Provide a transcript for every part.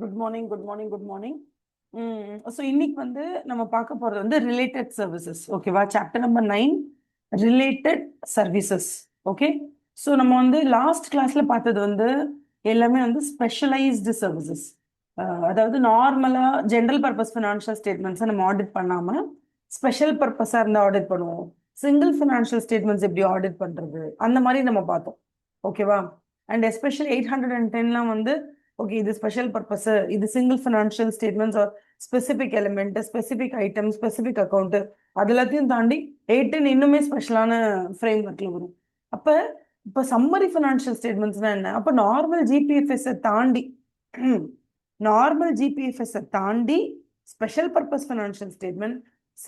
Good morning, good morning, good morning. So இன்னைக்கு வந்து நம்ம பார்க்க போகிறது வந்து ரிலேட்டட் சர்வீசஸ். ஓகேவா? Chapter number 9 related services. Okay. So நம்ம வந்து லாஸ்ட் கிளாஸ்ல பார்த்தது வந்து எல்லாமே வந்து ஸ்பெஷலைஸ்டு சர்வீசஸ். அதாவது நார்மலாக ஜென்ரல் பர்பஸ் ஃபினான்ஷியல் ஸ்டேட்மெண்ட்ஸை நம்ம ஆடிட் பண்ணாமல் ஸ்பெஷல் பர்பஸாக இருந்தால் ஆடிட் பண்ணுவோம். சிங்கிள் ஃபினான்ஷியல் ஸ்டேட்மெண்ட்ஸ் எப்படி ஆடிட் பண்ணுறது அந்த மாதிரி நம்ம பார்த்தோம். ஓகேவா? அண்ட் எஸ்பெஷல் 810லாம் வந்து ஓகே இது ஸ்பெஷல் பர்பஸ், இது single financial statements are specific element, specific item, specific account, அது எல்லாத்தையும் தாண்டி 8 இன்னுமே ஸ்பெஷலான ஃப்ரேம் ஒர்க்ல வரும். அப்போ இப்போ சம்மரி ஃபினான்ஷியல் ஸ்டேட்மெண்ட்ஸ்னா என்ன? அப்போ நார்மல் ஜிபிஎஃப்எஸ் தாண்டி நார்மல் ஜிபிஎஃப்எஸ் தாண்டி special purpose financial statement,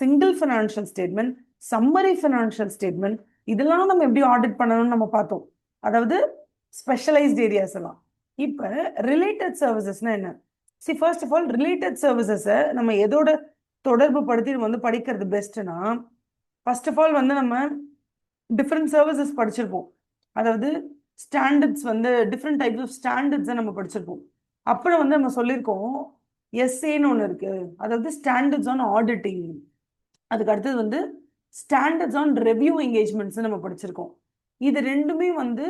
single financial statement, summary financial statement, இதெல்லாம் நம்ம எப்படி ஆடிட் பண்ணணும்னு நம்ம பார்த்தோம். அதாவது ஸ்பெஷலைஸ்ட் ஏரியாஸ் எல்லாம். இப்போ ரிலேட்டட் சர்வீசஸ்னா என்ன? சி ஃபர்ஸ்ட் ஆஃப் ஆல் ரிலேட்டட் சர்வீசஸை நம்ம எதோட தொடர்பு படுத்தி வந்து படிக்கிறது பெஸ்ட்னா, ஃபர்ஸ்ட் ஆஃப் ஆல் வந்து நம்ம டிஃப்ரெண்ட் சர்வீசஸ் படிச்சிருப்போம். அதாவது ஸ்டாண்டர்ட்ஸ் வந்து டிஃப்ரெண்ட் டைப்ஸ் ஆஃப் ஸ்டாண்டர்ட்ஸை நம்ம படிச்சிருப்போம். அப்புறம் வந்து நம்ம சொல்லியிருக்கோம் எஸ்ஏன்னு ஒன்று இருக்கு, அதாவது ஸ்டாண்டர்ட்ஸ் ஆன் ஆடிட்டிங். அதுக்கு அடுத்தது வந்து ஸ்டாண்டர்ட்ஸ் ஆன் ரெவ்யூ என்கேஜ்மெண்ட்ஸ் நம்ம படிச்சிருக்கோம். இது ரெண்டுமே வந்து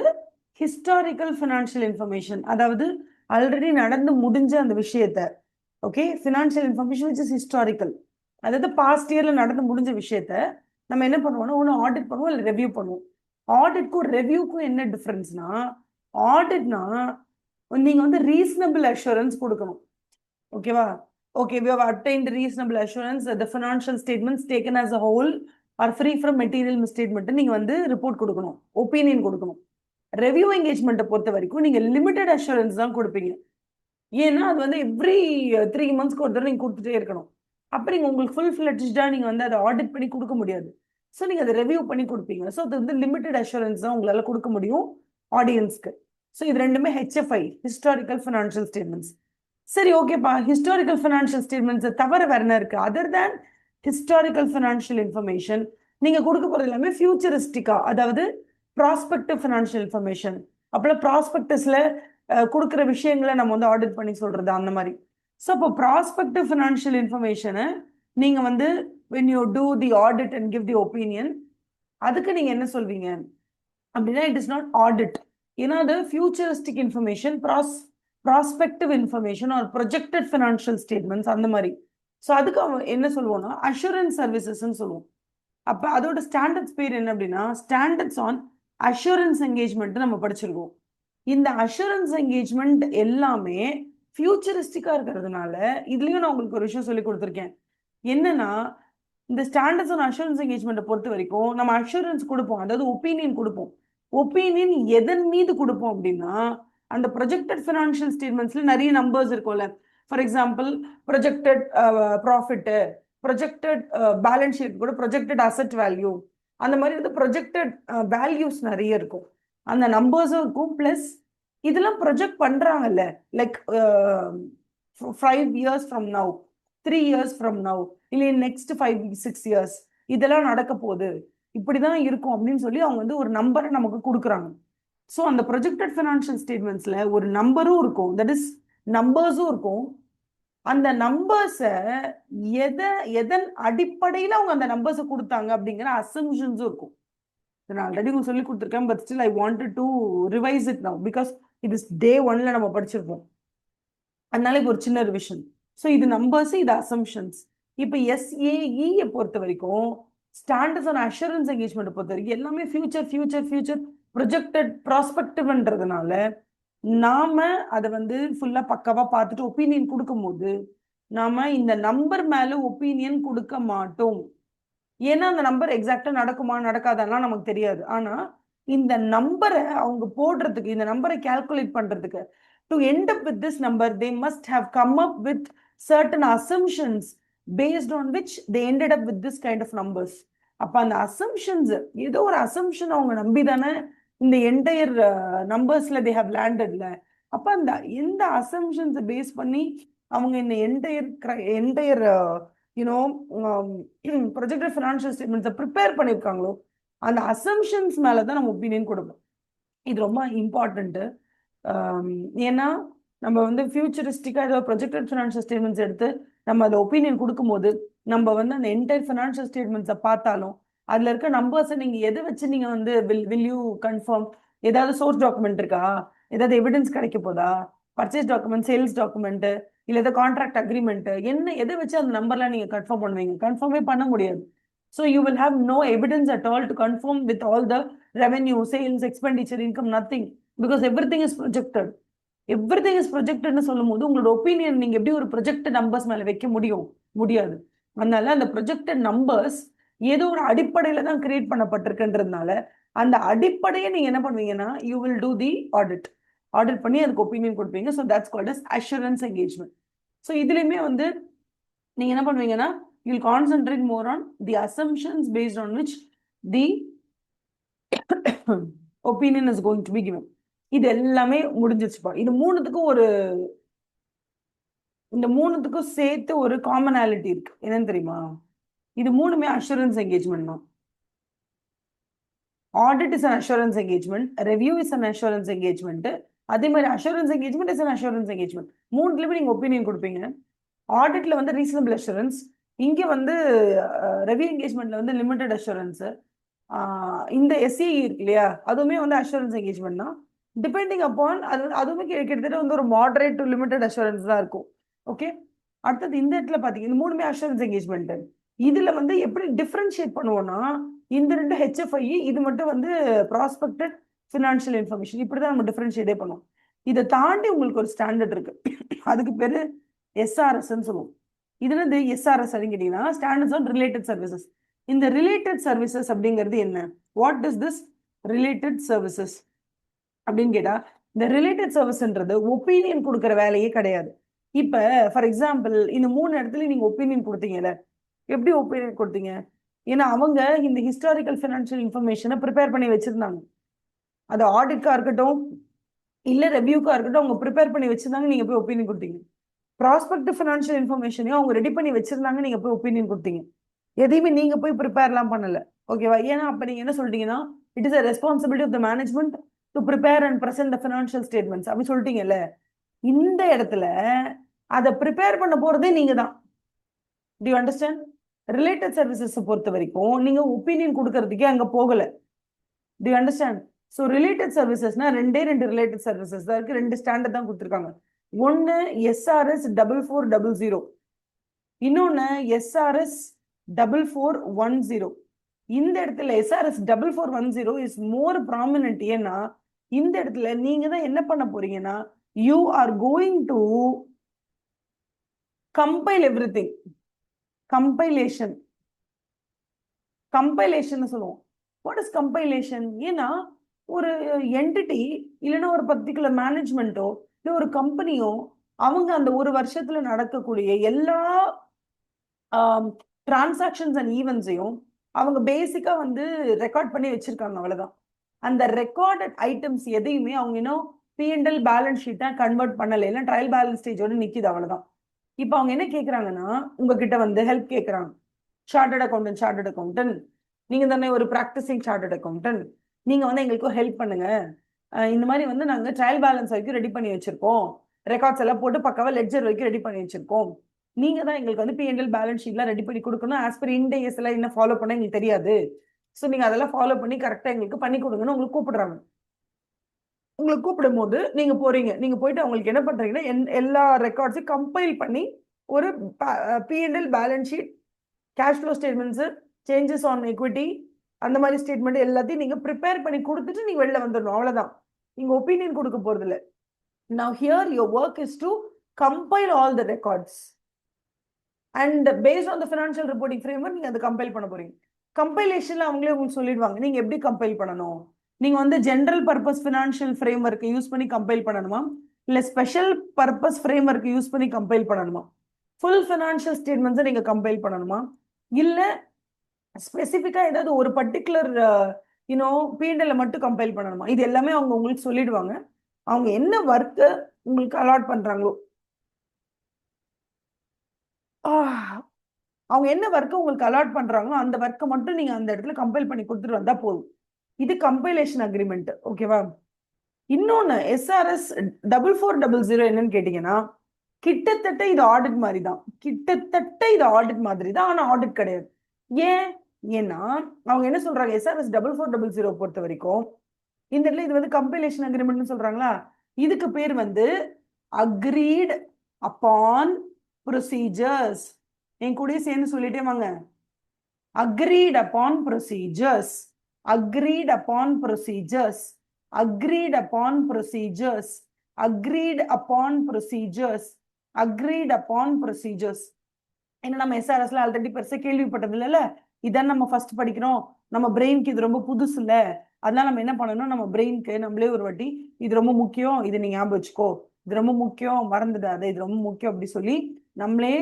ஹிஸ்டாரிக்கல் ஃபினான்ஷியல் இன்ஃபர்மேஷன், அதாவது ஆல்ரெடி நடந்து முடிஞ்ச அந்த விஷயத்த. Okay, financial information which is historical, அதாவது பாஸ்ட் இயர்ல நடந்து முடிஞ்ச விஷயத்த நம்ம என்ன பண்ணுவோம்னா ஒன்று ஆடிட் பண்ணுவோம் இல்லை ரெவ்யூ பண்ணுவோம். ஆடிட்க்கும் ரெவ்யூக்கும் என்ன டிஃப்ரென்ஸ்னா, ஆடிட்னா நீங்க வந்து ரீசனபிள் அஷூரன்ஸ் கொடுக்கணும். ஓகேவா? Okay, we have obtained reasonable assurance that the financial statements taken as a whole are free from material misstatement. நீங்க வந்து ரிப்போர்ட் கொடுக்கணும், ஒப்பீனியன் கொடுக்கணும். ரெவ்யூ என்கேஜ்மெண்ட்டை பொறுத்த வரைக்கும் நீங்க லிமிடெட் அஷூரன்ஸ் தான் கொடுப்பீங்க. ஏன்னா அது வந்து எவ்ரி 3 monthsக்கு ஒரு தடவை நீங்க கொடுத்துட்டே இருக்கணும். அப்போ நீங்க உங்களுக்கு ஃபுல் ஃபிளட்ஜ்டா நீங்க வந்து அதை ஆடிட் பண்ணி கொடுக்க முடியாது. ஸோ நீங்க அதை ரெவ்யூ பண்ணி கொடுப்பீங்க. ஸோ அது வந்து லிமிடெட் அஷூரன்ஸ் தான் உங்களால கொடுக்க முடியும் ஆடியன்ஸ்க்கு. ஸோ இது ரெண்டுமே ஹெச்எஃப்ஐ, ஹிஸ்டாரிக்கல் ஃபினான்ஷியல் ஸ்டேட்மெண்ட்ஸ். சரி, ஓகேப்பா, ஹிஸ்டாரிக்கல் ஃபினான்ஷியல் ஸ்டேட்மெண்ட்ஸை தவிர வேற என்ன இருக்கு? Other than historical financial information நீங்க கொடுக்க போறது எல்லாமே ஃபியூச்சரிஸ்டிக்கா, அதாவது ப்ராஸ்பெக்டிவ் ஃபினான்ஷியல் இன்ஃபர்மேஷன். அப்போல்லாம் ப்ராஸ்பெக்டஸ்ல கொடுக்குற விஷயங்களை நம்ம வந்து ஆடிட் பண்ணி சொல்றது அந்த மாதிரி. ஸோ அப்போ ப்ராஸ்பெக்டிவ் ஃபினான்ஷியல் இன்ஃபர்மேஷனை நீங்க வந்து when you do the audit and give the opinion, அதுக்கு நீங்க என்ன சொல்வீங்க அப்படின்னா இட் இஸ் நாட் ஆடிட். ஏன்னா அது futuristic information, prospective information or projected financial statements அந்த மாதிரி. ஸோ அதுக்கு என்ன சொல்லுவோம்னா அஷூரன்ஸ் சர்வீசஸ்ன்னு சொல்லுவோம். அப்போ அதோட ஸ்டாண்டர்ட்ஸ் பேர் என்ன அப்படின்னா ஸ்டாண்டர்ட்ஸ் ஆன் அஷூரன்ஸ் என்கேஜ்மெண்ட் நம்ம படிச்சிருக்கோம். இந்த அஷூரன்ஸ் என்கேஜ்மெண்ட் எல்லாமே ஃபியூச்சரிஸ்டிக்கா இருக்கிறதுனால இதுலயும் நான் உங்களுக்கு ஒரு விஷயம் சொல்லி கொடுத்துருக்கேன். என்னன்னா இந்த ஸ்டாண்டர்ட்ஸ் ஆன் அஷூரன்ஸ் என்கேஜ்மெண்ட்டை பொறுத்த வரைக்கும் நம்ம அஷூரன்ஸ் கொடுப்போம், அதாவது ஒப்பீனியன் கொடுப்போம். ஒப்பீனியன் எதன் மீது கொடுப்போம் அப்படின்னா அந்த ப்ரொஜெக்டட் ஃபினான்ஷியல் ஸ்டேட்மெண்ட்ஸ்ல நிறைய நம்பர்ஸ் இருக்கும்ல. For example projected profit, projected balance sheet கூட ப்ரொஜெக்டட் அசெட் வேல்யூ, அந்த மாதிரி வந்து ப்ரொஜெக்டட் வேல்யூஸ் நிறைய இருக்கும், அந்த நம்பர்ஸும் இருக்கும். பிளஸ் இதெல்லாம் ப்ரொஜெக்ட் பண்றாங்கல்ல, like 5 years from now, 3 years from now, இல்லை நெக்ஸ்ட் 5-6 years இதெல்லாம் நடக்க போகுது, இப்படிதான் இருக்கும் அப்படின்னு சொல்லி அவங்க வந்து ஒரு நம்பரை நமக்கு கொடுக்குறாங்க. ஸோ அந்த ப்ரொஜெக்டட் ஃபினான்ஷியல் ஸ்டேட்மெண்ட்ஸ்ல ஒரு நம்பரும் இருக்கும், தட் இஸ் நம்பர்ஸும் இருக்கும். அந்த நம்பர்ஸை எதன் அடிப்படையில் அவங்க அந்த நம்பர்ஸை கொடுத்தாங்க அப்படிங்கிற அசம்ஷன்ஸும் இருக்கும். நான் ஆல்ரெடி உங்களுக்கு சொல்லி கொடுத்துருக்கேன், but still I wanted to revise it now because இது டே 1ல நம்ம படிச்சிருப்போம். அதனால இப்போ ஒரு சின்ன ரிவிஷன். ஸோ இது நம்பர்ஸ், இது அசம்ஷன்ஸ். இப்போ எஸ்ஏஇ பொறுத்த வரைக்கும் ஸ்டாண்டர்ட்ஸ் ஆன் அஷூரன்ஸ் என்கேஜ்மெண்ட் பொறுத்த வரைக்கும் எல்லாமே ஃபியூச்சர் ப்ரொஜெக்டட் ப்ராஸ்பெக்டிவ்ன்றதுனால நாம அதை வந்து ஃபுல்லா பக்காவா பார்த்துட்டு ஒப்பீனியன் கொடுக்கும் போது நாம இந்த நம்பர் மேல ஒப்பீனியன் கொடுக்க மாட்டோம். ஏன்னா அந்த நம்பர் எக்ஸாக்டா நடக்குமா நடக்காதெல்லாம் நமக்கு தெரியாது. ஆனா இந்த நம்பரை அவங்க போடுறதுக்கு, இந்த நம்பரை கால்குலேட் பண்றதுக்கு, to end up with this number they must have come up with certain assumptions based on which they ended up with this kind of numbers. அப்ப அந்த அசம்ஷன்ஸ், ஏதோ ஒரு அசம்ஷன் அவங்க நம்பி தானே இந்த என்டையர் நம்பர்ஸ்ல தே ஹவ் லேண்டட்ல. அப்ப அந்த எந்த அசம்ஷன்ஸ் பேஸ் பண்ணி அவங்க இந்த என்டையர் யூனோ ப்ரொஜெக்டட் ஃபினான்ஷியல் ஸ்டேட்மெண்ட்ஸை ப்ரிப்பேர் பண்ணியிருக்காங்களோ அந்த அசம்ஷன்ஸ் மேலே தான் நம்ம ஒப்பீனியன் கொடுப்போம். இது ரொம்ப இம்பார்ட்டண்ட்டு. ஏன்னா நம்ம வந்து ஃபியூச்சரிஸ்டிக்கா ஏதோ ப்ரொஜெக்டட் ஃபினான்ஷியல் ஸ்டேட்மெண்ட்ஸ் எடுத்து நம்ம அதை ஒப்பீனியன் கொடுக்கும்போது நம்ம வந்து அந்த என்டையர் ஃபினான்ஷியல் ஸ்டேட்மெண்ட்ஸை பார்த்தாலும் அதுல இருக்க நம்பர்ஸை நீங்க எதை வச்சு நீங்க வந்து வில் யூ கன்ஃபார்ம்? ஏதாவது சோர்ஸ் டாக்குமெண்ட் இருக்கா? ஏதாவது எவிடன்ஸ் கிடைக்க போதா? பர்ச்சேஸ் டாக்குமெண்ட், சேல்ஸ் டாக்குமெண்ட், இல்ல ஏதாவது கான்ட்ராக்ட் அக்ரிமெண்ட், என்ன எதை வச்சு அந்த நம்பர்லாம் நீங்க கன்ஃபார்ம் பண்ணுவீங்க? கன்ஃபார்மே பண்ண முடியாது. So you will have no evidence at all to confirm with all the revenue, sales, expenditure, income, nothing. Because everything is projected. Everything is ப்ரொஜெக்டட்னு சொல்லும் போது உங்களோட ஒப்பீனியன் நீங்க எப்படி ஒரு ப்ரொஜெக்ட் நம்பர்ஸ் மேல வைக்க முடியும்? முடியாது. அதனால அந்த ப்ரொஜெக்டட் நம்பர்ஸ் ஏதோ ஒரு அடிப்படையில தான் கிரியேட் பண்ணப்பட்டிருக்குன்றதுனால அந்த அடிப்படையை நீங்க என்ன பண்ணுவீங்கன்னா you will do the audit. Audit பண்ணி அதுக்கு ஒப்பீனியன் கொடுப்பீங்க. So that's called as assurance engagement. So இதுலயுமே வந்து நீங்க என்ன பண்ணுவீங்கன்னா you'll concentrate more on the assumptions based on which the opinion is going to be given. இது எல்லாமே முடிஞ்சிருச்சுப்பா. இது மூணுத்துக்கும் இந்த மூணுத்துக்கும் சேர்த்து ஒரு காமனாலிட்டி இருக்கு. என்னன்னு தெரியுமா? இது மூணுமே அஷூரன்ஸ் என்கேஜ்மெண்ட் தான். Audit is an assurance engagement, review is an assurance engagement, அதே மாதிரி assurance engagement is an assurance engagement. மூணுலயுமே நீங்க ஒப்பீனியன் கொடுப்பீங்க. ஆடிட்ல வந்து ரீசனபிள் அஷூரன்ஸ், இங்க வந்து ரெவ்யூ என்கேஜ்மெண்ட்ல வந்து லிமிடெட் அஷூரன்ஸ், இந்த எஸ்இ இருக்கு இல்லையா, அதுவுமே வந்து அஷூரன்ஸ் என்கேஜ்மெண்ட் தான். டிபெண்டிங் அப்பான் அதுவுமே கிட்டத்தட்ட வந்து ஒரு மாடரேட் டு லிமிடெட் அஷூரன்ஸ் தான் இருக்கும். ஓகே, அடுத்தது இந்த இடத்துல பாத்தீங்க, இந்த மூணுமே அஷூரன்ஸ் என்கேஜ்மெண்ட். இதுல வந்து எப்படி டிஃபரன்ஷியேட் பண்ணுவோம்னா இந்த ரெண்டு ஹெச்எஃப்ஐ, இது மட்டும் வந்து ப்ராஸ்பெக்டட் ஃபினான்ஷியல் இன்ஃபர்மேஷன், இப்படிதான் நம்ம டிஃபரன்ஷியேட்டே பண்ணுவோம். இதை தாண்டி உங்களுக்கு ஒரு ஸ்டாண்டர்ட் இருக்கு, அதுக்கு பேரு எஸ்ஆர்எஸ் சொல்லுவோம். இதுல இருந்து எஸ்ஆர்எஸ் கேட்டீங்கன்னா ஸ்டாண்டர்ட்ஸ் ஆன் ரிலேட்டட் சர்வீசஸ். இந்த ரிலேட்டட் சர்வீசஸ் அப்படிங்கிறது என்ன? What is this related services அப்படின்னு கேட்டா, இந்த ரிலேட்டட் சர்வீஸ்ன்றது ஒப்பீனியன் கொடுக்குற வேலையே கிடையாது. இப்ப ஃபார் எக்ஸாம்பிள் இந்த மூணு இடத்துல நீங்க ஒப்பீனியன் கொடுத்தீங்கல்ல, எப்படி ஒப்பீனியன் கொடுத்தீங்க? ஏன்னா அவங்க இந்த ஹிஸ்டாரிக்கல் ஃபினான்ஷியல் இன்ஃபர்மேஷனை ப்ரிப்பேர் பண்ணி வச்சிருந்தாங்க. அது ஆடிட்கா இருக்கட்டும் இல்ல ரெவ்யூக்கா இருக்கட்டும், அவங்க ப்ரிப்பேர் பண்ணி வச்சிருந்தாங்க, நீங்க போய் ஒப்பீனியன் கொடுத்தீங்க. ப்ராஸ்பெக்டிவ் ஃபினான்ஷியல் இன்ஃபர்மேஷனையும் அவங்க ரெடி பண்ணி வச்சிருந்தாங்க, நீங்க போய் ஒப்பீனியன் கொடுத்தீங்க. எதையுமே நீங்க போய் ப்ரிப்பேர்லாம் பண்ணல. ஓகேவா? ஏன்னா அப்ப நீங்க என்ன சொல்லிட்டீங்கன்னா it is a responsibility of the management to prepare and present the financial statements அப்படி சொல்லிட்டீங்கல்ல. இந்த இடத்துல அதை ப்ரிப்பேர் பண்ண போறதே நீங்க தான். Do you understand? Related services பொறுத்த வரைக்கும் நீங்க ஒப்பீனியன் கொடுக்கறதுக்கே அங்க போகல. Do you understand? So related சர்வீசஸ்னா ரெண்டு ரிலேட்டட் சர்வீசஸ் தான் இருக்கு, ரெண்டு ஸ்டாண்டர்ட் தான் கொடுத்துருக்காங்க. ஒன்னு எஸ்ஆர்எஸ் 4400, இன்னொன்னு எஸ்ஆர்எஸ் 4410. இந்த இடத்துல எஸ்ஆர்எஸ் 4410 இஸ் மோர் ப்ராமினன்ட். ஏன்னா இந்த இடத்துல நீங்க தான் என்ன பண்ண போறீங்கன்னா you are going to compile everything. Compilation சொல்லுவோம். What is compilation? ஏன்னா ஒரு என்டிட்டி இல்லைன்னா ஒரு பர்டிகுலர் மேனேஜ்மெண்ட்டோ இல்லை ஒரு கம்பெனியோ அவங்க அந்த ஒரு வருஷத்துல நடக்கக்கூடிய எல்லா டிரான்சாக்ஷன்ஸ் அண்ட் ஈவெண்ட்ஸையும் அவங்க பேசிக்கா வந்து ரெக்கார்ட் பண்ணி வச்சிருக்காங்க, அவ்வளவுதான். அந்த ரெக்கார்டட் ஐட்டம்ஸ் எதையுமே அவங்க இன்னும் பிஎன்எல் பேலன்ஸ் ஷீட்டா கன்வெர்ட் பண்ணல, இல்லை ட்ரையல் பேலன்ஸ் ஸ்டேஜோட நிக்குது, அவ்வளவுதான். இப்போ அவங்க என்ன கேட்குறாங்கன்னா உங்ககிட்ட வந்து ஹெல்ப் கேட்குறாங்க. சார்ட்டர்ட் அக்கௌண்டன்ட் நீங்க தானே ஒரு ப்ராக்டிசிங் சார்ட்டர்ட் அக்கௌண்டன்ட், நீங்க வந்து எங்களுக்கு ஹெல்ப் பண்ணுங்க. இந்த மாதிரி வந்து நாங்க ட்ரையல் பேலன்ஸ் வரைக்கும் ரெடி பண்ணி வச்சிருக்கோம், ரெக்கார்ட்ஸ் எல்லாம் போட்டு பக்காவா லெட்ஜர் வரைக்கும் ரெடி பண்ணி வச்சிருக்கோம், நீங்க தான் எங்களுக்கு வந்து பிஎன்எல் பேலன்ஸ் ஷீட்லாம் ரெடி பண்ணி கொடுக்கணும். ஆஸ் பர் இண்டேஸ் எல்லாம் என்ன ஃபாலோ பண்ண எங்களுக்கு தெரியாது, ஸோ நீங்க அதெல்லாம் ஃபாலோ பண்ணி கரெக்டா எங்களுக்கு பண்ணி கொடுங்கன்னு உங்களுக்கு கூப்பிடுறாங்க. உங்களுக்கு கூப்பிடும் போது நீங்க போறீங்க, நீங்க போயிட்டு அவங்களுக்கு என்ன பண்றீங்கன்னா எல்லா ரெக்கார்ட்ஸையும் கம்பைல் பண்ணி ஒரு PNL balance sheet, cash flow statements, changes on equity, அந்த மாதிரி ஸ்டேட்மெண்ட் எல்லாத்தையும் நீங்க ப்ரிப்பேர் பண்ணி கொடுத்துட்டு நீங்க வெளில வந்துடணும், அவ்வளவுதான். நீங்க ஒப்பீனியன் கொடுக்க போறது இல்லை. Now here your work is to compile all the records and based on the financial reporting framework நீங்க அதை கம்பைல் பண்ண போறீங்க. கம்பைலேஷன்ல அவங்களே உங்களுக்கு சொல்லிடுவாங்க நீங்க எப்படி கம்பைல் பண்ணணும். நீங்க வந்து general purpose financial framework use பண்ணி கம்பைல் பண்ணணுமா, இல்ல ஸ்பெஷல் பர்பஸ் ஃப்ரேம்வொர்க் யூஸ் பண்ணி கம்பைல் பண்ணணுமா, ஃபுல் ஃபினான்ஷியல் ஸ்டேட்மெண்ட்ஸை நீங்க கம்பைல் பண்ணணுமா, இல்ல ஸ்பெசிஃபிக்கா ஏதாவது ஒரு பர்டிகுலர் பிஎன்எல்ல மட்டும் கம்பைல் பண்ணணுமா, இது எல்லாமே அவங்க உங்களுக்கு சொல்லிடுவாங்க. அவங்க என்ன ஒர்க்கு உங்களுக்கு அலாட் பண்றாங்களோ, அவங்க என்ன ஒர்க்கு உங்களுக்கு அலாட் பண்றாங்களோ அந்த ஒர்க்கை மட்டும் நீங்க அந்த இடத்துல கம்பைல் பண்ணி கொடுத்துட்டு வந்தா போதும். இது கம்பைலேஷன் அக்ரிமெண்ட். ஓகேவா? இன்னொன்னு எஸ்ஆர்எஸ் 4400 என்னன்னு கேட்டீங்கன்னா, கிட்டத்தட்ட இது ஆடிட் மாதிரி தான். கிட்டத்தட்ட இது ஆடிட் மாதிரி தான், ஆனா ஆடிட் கிடையாது. ஏன்? ஏன்னா அவங்க என்ன சொல்றாங்க, எஸ்ஆர்எஸ் 4400 பொறுத்த வரைக்கும் இந்த இடத்துல இது வந்து கம்பைலேஷன் அக்ரிமெண்ட்னு சொல்றாங்களா, இதுக்கு பேர் வந்து அக்ரீட் அப்பான் ப்ரொசீஜர்ஸ். என் கூடயே சேர்ந்து சொல்லிட்டே வாங்க. agreed upon procedures, agreed upon procedures, agreed upon procedures, agreed upon procedures, agreed upon procedures. ஏன்னா நம்ம எஸ்ஆர்எஸ்ல ஆல்ரெடி பெருசா கேள்விப்பட்டது இல்லைல்ல, இதான் நம்ம ஃபர்ஸ்ட் படிக்கிறோம், நம்ம பிரெயினுக்கு இது ரொம்ப புதுசு இல்ல, அதனால நம்ம என்ன பண்ணணும், நம்ம பிரெயினுக்கு நம்மளே ஒரு வாட்டி இது ரொம்ப முக்கியம், இது நீ ஞாபகம் வச்சுக்கோ, இது ரொம்ப முக்கியம், மறந்துடாத, இது ரொம்ப முக்கியம் அப்படி சொல்லி நம்மளே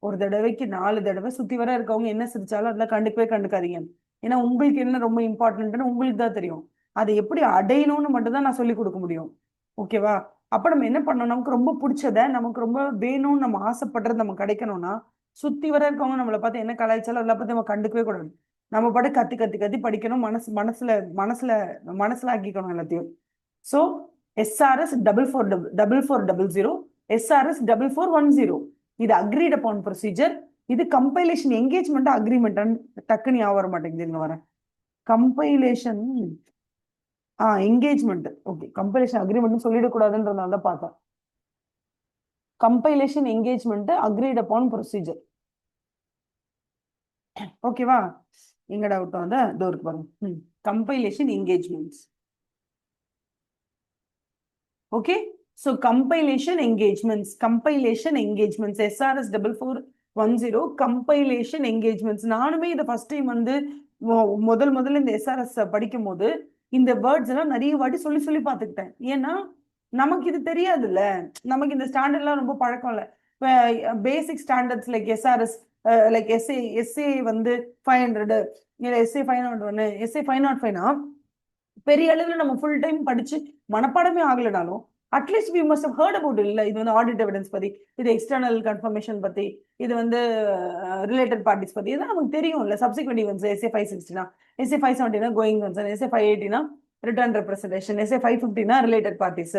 ஒரு தடவைக்கு 4 தடவை சுத்தி வர இருக்கவங்க என்ன சிரிச்சாலும் அதெல்லாம் கண்டுக்கவே கண்டுக்காதீங்க. ஏன்னா உங்களுக்கு என்ன ரொம்ப இம்பார்ட்டன்ட்னு உங்களுக்கு தான் தெரியும். அதை எப்படி அடையணும்னு மட்டும் தான் நான் சொல்லி கொடுக்க முடியும். ஓகேவா? அப்ப நம்ம என்ன பண்ணணும், நமக்கு ரொம்ப பிடிச்சத, நமக்கு ரொம்ப வேணும்னு நம்ம ஆசைப்படுறது நம்ம கிடைக்கணும்னா, சுத்தி வர இருக்கவங்க நம்மளை பார்த்து என்ன கலாய்ச்சாலும் அதெல்லாம் பார்த்து நம்ம கண்டுக்கவே கூடாது. நம்ம பாட்டு கத்தி கத்தி கத்தி படிக்கணும், மனசுல ஆக்கிக்கணும் எல்லாத்தையும். ஸோ எஸ்ஆர்எஸ் 4400, எஸ்ஆர்எஸ் 4410, இது அக்ரீட் அப்பான் ப்ரொசீஜர். இது கம்பைலேஷன் என்கேஜ்மெண்ட் அக்ரிமெண்ட். டக்குன்னு ஞாபகம் வர மாட்டேங்குது, வரேன். Compilation engagement. Okay, compilation agreement சொல்லிடக்கூடாதுன்றதுனால தான் பார்த்தேன். Compilation engagement agreed upon procedure. ஓகேவா? எங்கடா விட்டோம் அந்த டோருக்கு பாருங்க. Compilation engagements. Okay, so compilation engagements, SRS 4410 compilation engagements. நானுமே இதை ஃபர்ஸ்ட் டைம் வந்து முதல்ல இந்த எஸ்ஆர்எஸ் படிக்கும் போது இந்த வேர்ட்ஸ் எல்லாம் நிறைய வாட்டி சொல்லி சொல்லி பார்த்துக்கிட்டேன். ஏன்னா நமக்கு இது தெரியாது இல்ல, நமக்கு இந்த ஸ்டாண்டர்ட்லாம் ரொம்ப பழக்கம் இல்லை. Basic standards like SRS, like SA வந்து 500, எஸ்ஏ 501, எஸ்ஏ 505னா பெரிய அளவில் நம்ம ஃபுல் டைம் படிச்சு மனப்பாடமே ஆகலனாலும் at least we must have heard about இல்ல. இது வந்து ஆடிட் எவிடன்ஸ் பத்தி, இது எக்ஸ்டர்னல் கன்ஃபர்மேஷன் பத்தி, இது வந்து ரிலேட்டட் பார்ட்டிஸ் பத்தி, இதான் நமக்கு தெரியும் இல்ல. சப்சிக்வெண்ட் ஈவென்ட்ஸ் எஸ்ஏ 560னா, எஸ்ஏ 570னா கோயிங் கன்சர்ன், எஸ்ஏ 580னா ரிட்டர்ன் ரெப்ரசன்டேஷன், எஸ்ஏ 550னா ரிலேட்டட் பார்ட்டிஸ்.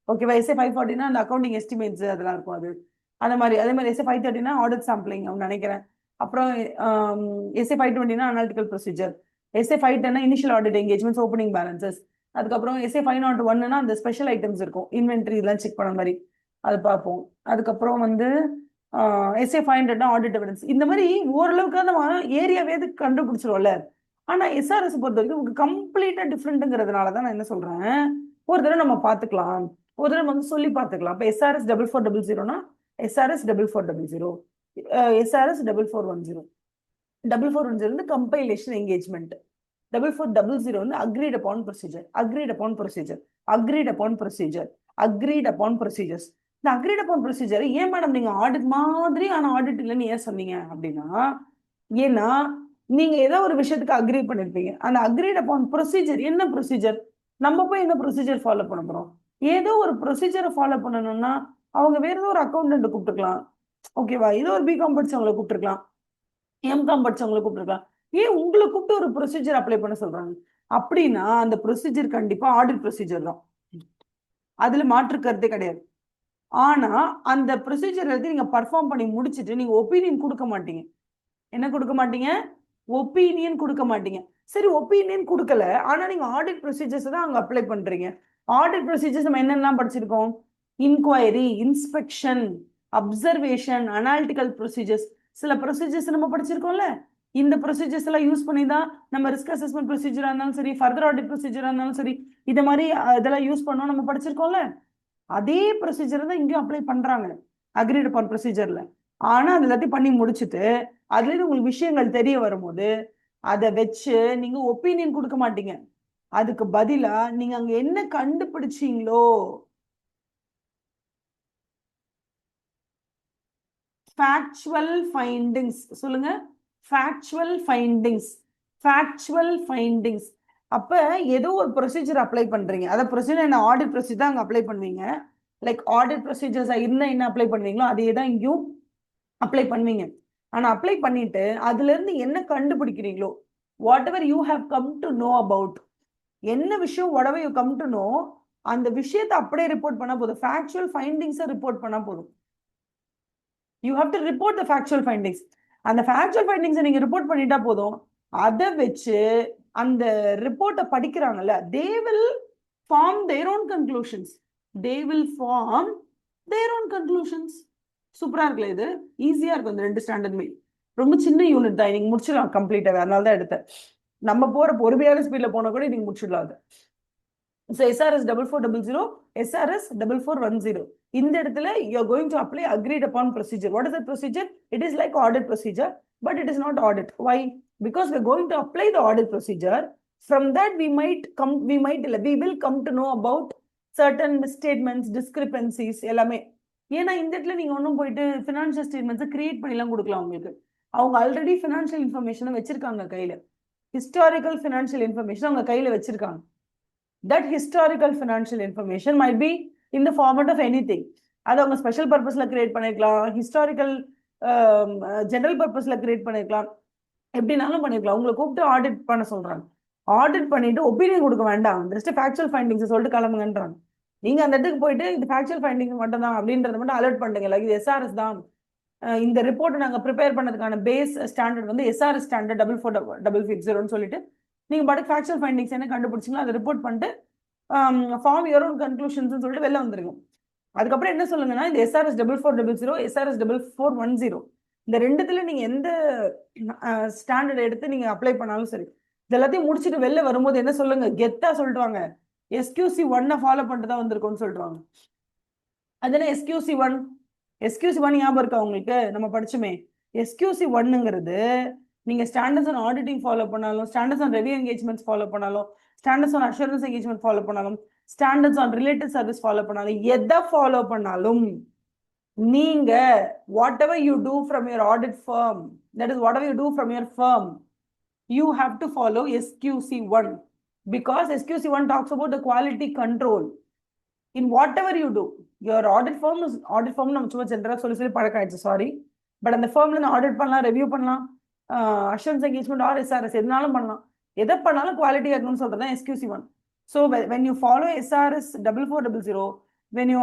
ஓகேவா? எஸ்ஏ 540னா அந்த அக்கௌண்டிங் எஸ்டிமேட்ஸ் அதெல்லாம் இருக்கும். அது அதே மாதிரி எஸ்ஏ 530னா ஆடிட் சாம்பிளிங் அவங்க நினைக்கிறேன். அப்புறம் எஸ்ஏ 520னா analytical procedure, SA 510 initial audit engagements, opening balances. அதுக்கப்புறம் எஸ்ஏ 501னா அந்த ஸ்பெஷல் ஐட்டம்ஸ் இருக்கும், இன்வென்ட்ரி இதெல்லாம் செக் பண்ண மாதிரி, அது பார்ப்போம். அதுக்கப்புறம் வந்து எஸ்ஏ 500னா ஆடிட் எவிடன்ஸ். இந்த மாதிரி ஓரளவுக்கு நம்ம ஏரியாவே கண்டுபிடிச்சிருவோம்ல. ஆனா எஸ்ஆர்எஸ் பொறுத்த வரைக்கும் உங்களுக்கு கம்ப்ளீட்டா டிஃப்ரெண்ட்ங்கிறதுனால தான் நான் என்ன சொல்றேன், ஒரு தடவை நம்ம பார்த்துக்கலாம், ஒரு தடவை வந்து சொல்லி பார்த்துக்கலாம். இப்போ எஸ்ஆர்எஸ் 4400னா எஸ்ஆர்எஸ் 4400, எஸ்ஆர்எஸ் 4410. 4410 வந்து கம்பைலேஷன் என்கேஜ்மெண்ட், 4400 வந்து agreed upon procedure, agreed upon procedure, agreed upon procedure, agreed upon procedures. இந்த அக்ரீட் அப்பான் ப்ரொசீஜர் ஏன் மேடம் நீங்க ஆடிட் மாதிரி ஆனா ஆடிட் இல்லைன்னு ஏன் சொன்னீங்க அப்படின்னா, ஏன்னா நீங்க ஏதோ ஒரு விஷயத்துக்கு அக்ரி பண்ணிருப்பீங்க. அந்த அக்ரீட் அப்பான் ப்ரொசீஜர் என்ன ப்ரொசீஜர், நம்ம போய் என்ன ப்ரொசீஜர் ஃபாலோ பண்ண போறோம்? ஏதோ ஒரு ப்ரொசீஜரை ஃபாலோ பண்ணணும்னா அவங்க வேற ஏதோ ஒரு அக்கௌண்டன்ட் கூப்பிட்டுருக்கலாம். ஓகேவா? ஏதோ ஒரு பிகாம் படிச்சவங்களை கூப்பிட்டுருக்கலாம், எம்காம் படிச்சவங்களை கூப்பிட்டுருக்கலாம். ஏன் உங்களை கூப்பிட்டு ஒரு ப்ரொசீஜர் அப்ளை பண்ண சொல்றாங்க அப்படின்னா, அந்த ப்ரொசீஜர் கண்டிப்பா ஆடிட் ப்ரொசீஜர் தான், அதுல மாற்று கருத்தே கிடையாது. ஆனா அந்த ப்ரொசீஜர் எடுத்து நீங்க பர்ஃபார்ம் பண்ணி முடிச்சுட்டு நீங்க ஒப்பீனியன் கொடுக்க மாட்டீங்க. என்ன கொடுக்க மாட்டீங்க? ஒப்பீனியன் கொடுக்க மாட்டீங்க. சரி, ஒப்பீனியன் கொடுக்கல, ஆனா நீங்க ஆடிட் ப்ரொசீஜர்ஸ் தான் அங்க அப்ளை பண்றீங்க. ஆடிட் ப்ரொசீஜர்ஸ் நம்ம என்னெல்லாம் படிச்சிருக்கோம்? Inquiry, inspection, observation, analytical procedures, சில ப்ரொசீஜர்ஸ் நம்ம படிச்சிருக்கோம்ல. இந்த ப்ரொசீஜர்ஸ் எல்லாம் யூஸ் பண்ணி தான் நம்ம ரிஸ்க் அசஸ்மெண்ட் ப்ரொசீஜரா இருந்தாலும் சரி, ஃபர்தர் ஆடிட் ப்ரொசீஜரா இருந்தாலும் சரி, இத மாதிரி இதெல்லாம் யூஸ் பண்ணோம் நம்ம படிச்சிருக்கோம்ல. அதே ப்ரொசீஜர் தான் இங்கேயும் அப்ளை பண்றாங்க அக்ரீட் அப்பான் ப்ரொசீஜர்ல. ஆனா அது எல்லாத்தையும் பண்ணி முடிச்சுட்டு அதுல இருந்து உங்களுக்கு விஷயங்கள் தெரிய வரும்போது அதை வச்சு நீங்க ஒப்பீனியன் கொடுக்க மாட்டீங்க. அதுக்கு பதிலா நீங்க அங்க என்ன கண்டுபிடிச்சீங்களோ, ஃபேக்சுவல் ஃபைண்டிங்ஸ் சொல்லுங்க, ஃபேக்சுவல் ஃபைண்டிங்ஸ், ஃபேக்சுவல் ஃபைண்டிங்ஸ். அப்ப ஏதோ ஒரு ப்ரொசீஜர் அப்ளை பண்றீங்க, அத ப்ரொசீஜர் என்ன ஆடிட் ப்ரொசீஜர் அங்க அப்ளை பண்ணுவீங்க. லைக் ஆடிட் ப்ரொசீஜர்ஸ் இருந்தா என்ன அப்ளை பண்ணுவீங்களோ அதே தான் இங்கேயும் அப்ளை பண்ணுவீங்க. ஆனா அப்ளை பண்ணிட்டு அதுல இருந்து என்ன கண்டுபிடிக்கிறீங்களோ, whatever you have come to know about, என்ன விஷயம் whatever you come to know, அந்த விஷயத்தை அப்படியே ரிப்போர்ட் பண்ணா போதும். ஃபேக்சுவல் ஃபைண்டிங்ஸை ரிப்போர்ட் பண்ணா போதும். You have to report the factual findings. அந்த ஃபேக்சுவல் ஃபைண்டிங்ஸை நீங்க ரிப்போர்ட் பண்ணிட்டா போதும். அதை வச்சு அந்த ரிப்போர்ட்டை படிக்கிறாங்கல்ல, they will form their own conclusions. They will form their own conclusions. சூப்பரா இருக்குல்ல இது? ஈஸியா இருக்கும் இந்த 2 ஸ்டாண்டர்டுமே. ரொம்ப சின்ன யூனிட் தான், நீங்க முடிச்சிடலாம் கம்ப்ளீட்டாக. அதனால தான் எடுத்தேன். நம்ம போற பொறுமையான ஸ்பீட்ல போனா கூட நீங்க முடிச்சிடலாம் அது. So SRS 4400, SRS 4410. இந்த இடத்துல you are going to apply agreed upon procedure. What is the procedure? It is like audit procedure, but it is not audit. Why? Because we are going to apply the audit procedure. From that we will come to know about certain misstatements, discrepancies எல்லாமே. ஏன்னா இந்த இடத்துல நீங்க ஒன்றும் போயிட்டு financial ஸ்டேட்மெண்ட்ஸை create பண்ணிலாம் கொடுக்கலாம் உங்களுக்கு. அவங்க ஆல்ரெடி ஃபினான்ஷியல் இன்ஃபர்மேஷனை வச்சிருக்காங்க கையில. ஹிஸ்டாரிக்கல் ஃபினான்ஷியல் இன்ஃபர்மேஷன் அவங்க கையில வச்சிருக்காங்க. That historical financial information might be in the format of anything. அது அவங்க ஸ்பெஷல் பர்பஸ்ல கிரியேட் பண்ணிருக்கலாம், ஹிஸ்டாரிக்கல் ஜெனரல் பர்பஸ்ல கிரியேட் பண்ணிருக்கலாம், எப்படினாலும் பண்ணிருக்கலாம். உங்களை கூப்பிட்டு ஆடிட் பண்ண சொல்றாங்க. ஆடிட் பண்ணிட்டு ஒப்பீனியன் கொடுக்க வேண்டாம், ஜஸ்ட் ஃபேக்சுவல் ஃபைண்டிங்ஸ் சொல்லிட்டு கிளம்புங்கன்றாங்க. நீங்க அந்த இடத்துக்கு போயிட்டு இது ஃபேக்சுவல் ஃபைண்டிங்ஸ் மட்டும் தான் அப்படின்றத மட்டும் அலர்ட் பண்ணுங்க. லைக் இது எஸ்ஆர்எஸ் தான். இந்த ரிப்போர்ட் நாங்க ப்ரிப்பேர் பண்ணதுக்கான பேஸ் ஸ்டாண்டர்ட் வந்து எஸ்ஆர்எஸ் ஸ்டாண்டர்ட் 4450 சொல்லிட்டு நீங்க பாட்டுக்கு ஃபேக்சுவல் ஃபைண்டிங்ஸ் என்ன கண்டுபிடிச்சிங்களோ அதை ரிப்போர்ட் பண்ணிட்டு ஃபார்ம் யுவர் ஓன் கன்க்ளூஷன்ஸ் சொல்லிட்டு வெளில வந்துருக்கும். அதுக்கப்புறம் என்ன சொல்லுங்கன்னா, இந்த எஸ்ஆர்எஸ் 4400, எஸ்ஆர்எஸ் 4410 இந்த ரெண்டுத்துல நீங்க எந்த ஸ்டாண்டர்ட் எடுத்து நீங்க அப்ளை பண்ணாலும் சரி, இது எல்லாத்தையும் முடிச்சுட்டு வெளில வரும்போது என்ன சொல்லுங்க, கெத்தா சொல்லிட்டுவாங்க, SQC 1 ஃபாலோ பண்ணிட்டு தான் வந்திருக்கோம்னு சொல்லிடுவாங்க. அதுனா SQC 1, SQC 1 ஞாபகம் இருக்கா உங்களுக்கு? நம்ம படிச்சுமே. SQC 1ங்கிறது நீங்க ஸ்டாண்டர்ட்ஸ் ஆன் ஆடிட்டிங் ஃபாலோ பண்ணாலும், standards on review engagements follow பண்ணாலும், standards on assurance engagement follow பண்ணாலும், standards on related service follow பண்ணாலும், எதை ஃபாலோ பண்ணாலும் நீங்க whatever you do from your audit firm, that is whatever you do from your firm, you have to follow SQC 1, because SQC 1 talks about the quality control in whatever you do. Your audit firm நம்ம சும்மா ஜெனரலா சொல்லி பழக்காயிடுச்சு, sorry. But அந்த ஃபர்ம்ல நான் audit பண்ணலாம், review பண்ணலாம், assurance engagement R SRS எதுனாலும் பண்ணலாம். எதை பண்ணாலும் குவாலிட்டியா இருக்கணும்னு சொல்றது தான் SQC 1. So when you follow SRS 4400, when you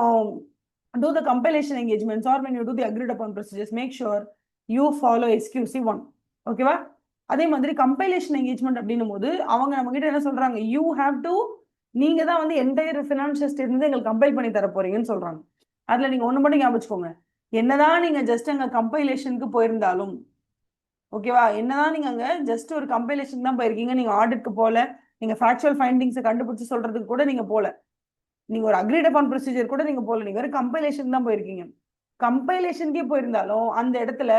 do the compilation engagements or when you do the agreed upon procedures, make sure you follow SQC 1. ஓகேவா? அதே மாதிரி கம்பைலேஷன் என்கேஜ்மெண்ட் அப்படின்னும் போது அவங்க நம்ம கிட்ட என்ன சொல்றாங்க, யூ ஹாவ் டு, நீங்க தான் வந்து என்டையர் ஃபினான்ஷியல் ஸ்டேட்மெண்ட் எங்களுக்கு கம்பைல் பண்ணி தர போறீங்கன்னு சொல்றாங்க. அதுல நீங்க ஒண்ணு மட்டும் ஞாபகம் வச்சுக்கோங்க, என்னதான் நீங்க ஜஸ்ட் அங்க கம்பைலேஷனுக்கு போயிருந்தாலும், ஓகேவா, என்னதான் நீங்க அங்க ஜஸ்ட் ஒரு கம்பைலேஷன் தான் போயிருக்கீங்க, நீங்க ஆடிட்க்கு போல, நீங்க ஃபேக்சுவல் ஃபைண்டிங்ஸை கண்டுபிடிச்சு சொல்றதுக்கு கூட நீங்க போல, நீங்க ஒரு அக்ரீட் அப்பான் ப்ரொசீஜர் கூட நீங்க போல, நீங்க வெறும் கம்பைலேஷன் தான் போயிருக்கீங்க. கம்பைலேஷனுக்கே போயிருந்தாலும் அந்த இடத்துல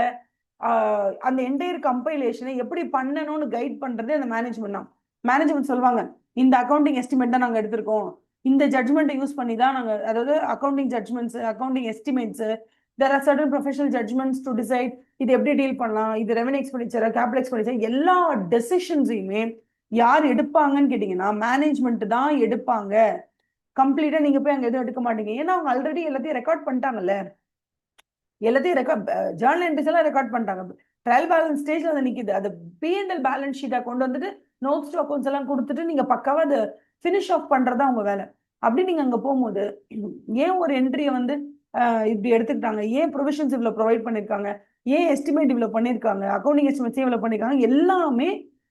அந்த என்டையர் கம்பைலேஷனை எப்படி பண்ணணும்னு கைட் பண்றதே அந்த மேனேஜ்மெண்ட் தான். மேனேஜ்மெண்ட் சொல்லுவாங்க, இந்த அக்கௌண்டிங் எஸ்டிமேட் தான் நாங்க எடுத்திருக்கோம், இந்த ஜட்மெண்ட்டை யூஸ் பண்ணி தான் நாங்க, அதாவது accounting judgements, accounting estimates, there are certain professional judgments to decide இது எப்படி டீல் பண்ணலாம், இது ரெவென்யூ எக்ஸ்பெண்டிச்சர், கேபிட்டல் எக்ஸ்பெண்டிச்சர், எல்லா டெசிஷன்ஸையுமே யார் எடுப்பாங்கன்னு கேட்டீங்கன்னா மேனேஜ்மெண்ட் தான் எடுப்பாங்க. கம்ப்ளீட்டா நீங்க போய் அங்க எதுவும் எடுக்க மாட்டீங்க. ஏன்னா அவங்க ஆல்ரெடி எல்லாத்தையும் ரெக்கார்ட் பண்ணிட்டாங்கல்ல, எல்லாத்தையும் ஜேர்னல் என்ட்ரிஸ் எல்லாம் ரெக்கார்ட் பண்ணிட்டாங்க. ட்ரையல் பேலன்ஸ் ஸ்டேஜ்ல வந்து நிக்குது, அது P&L பேலன்ஸ் ஷீட்டை கொண்டு வந்துட்டு நோட்ஸ் டு அக்கௌண்ட்ஸ் எல்லாம் கொடுத்துட்டு நீங்க பக்காவா அதை ஃபினிஷ் ஆஃப் பண்றதா உங்க வேலை. அப்படி நீங்க அங்க போகும்போது ஏன் ஒரு என்ட்ரியை வந்து இப்படி எடுத்துக்கிட்டாங்க, ஏன் ப்ரொவிஷன்ஸ் இவ்வளவு ப்ரொவைட் பண்ணிருக்காங்க, ஏன் எஸ்டிமேட் இவ்வளவு பண்ணிருக்காங்க, அக்கௌண்டிங் எஸ்டிமேட்ஸ் இவ்வளவு பண்ணிருக்காங்க, எல்லாமே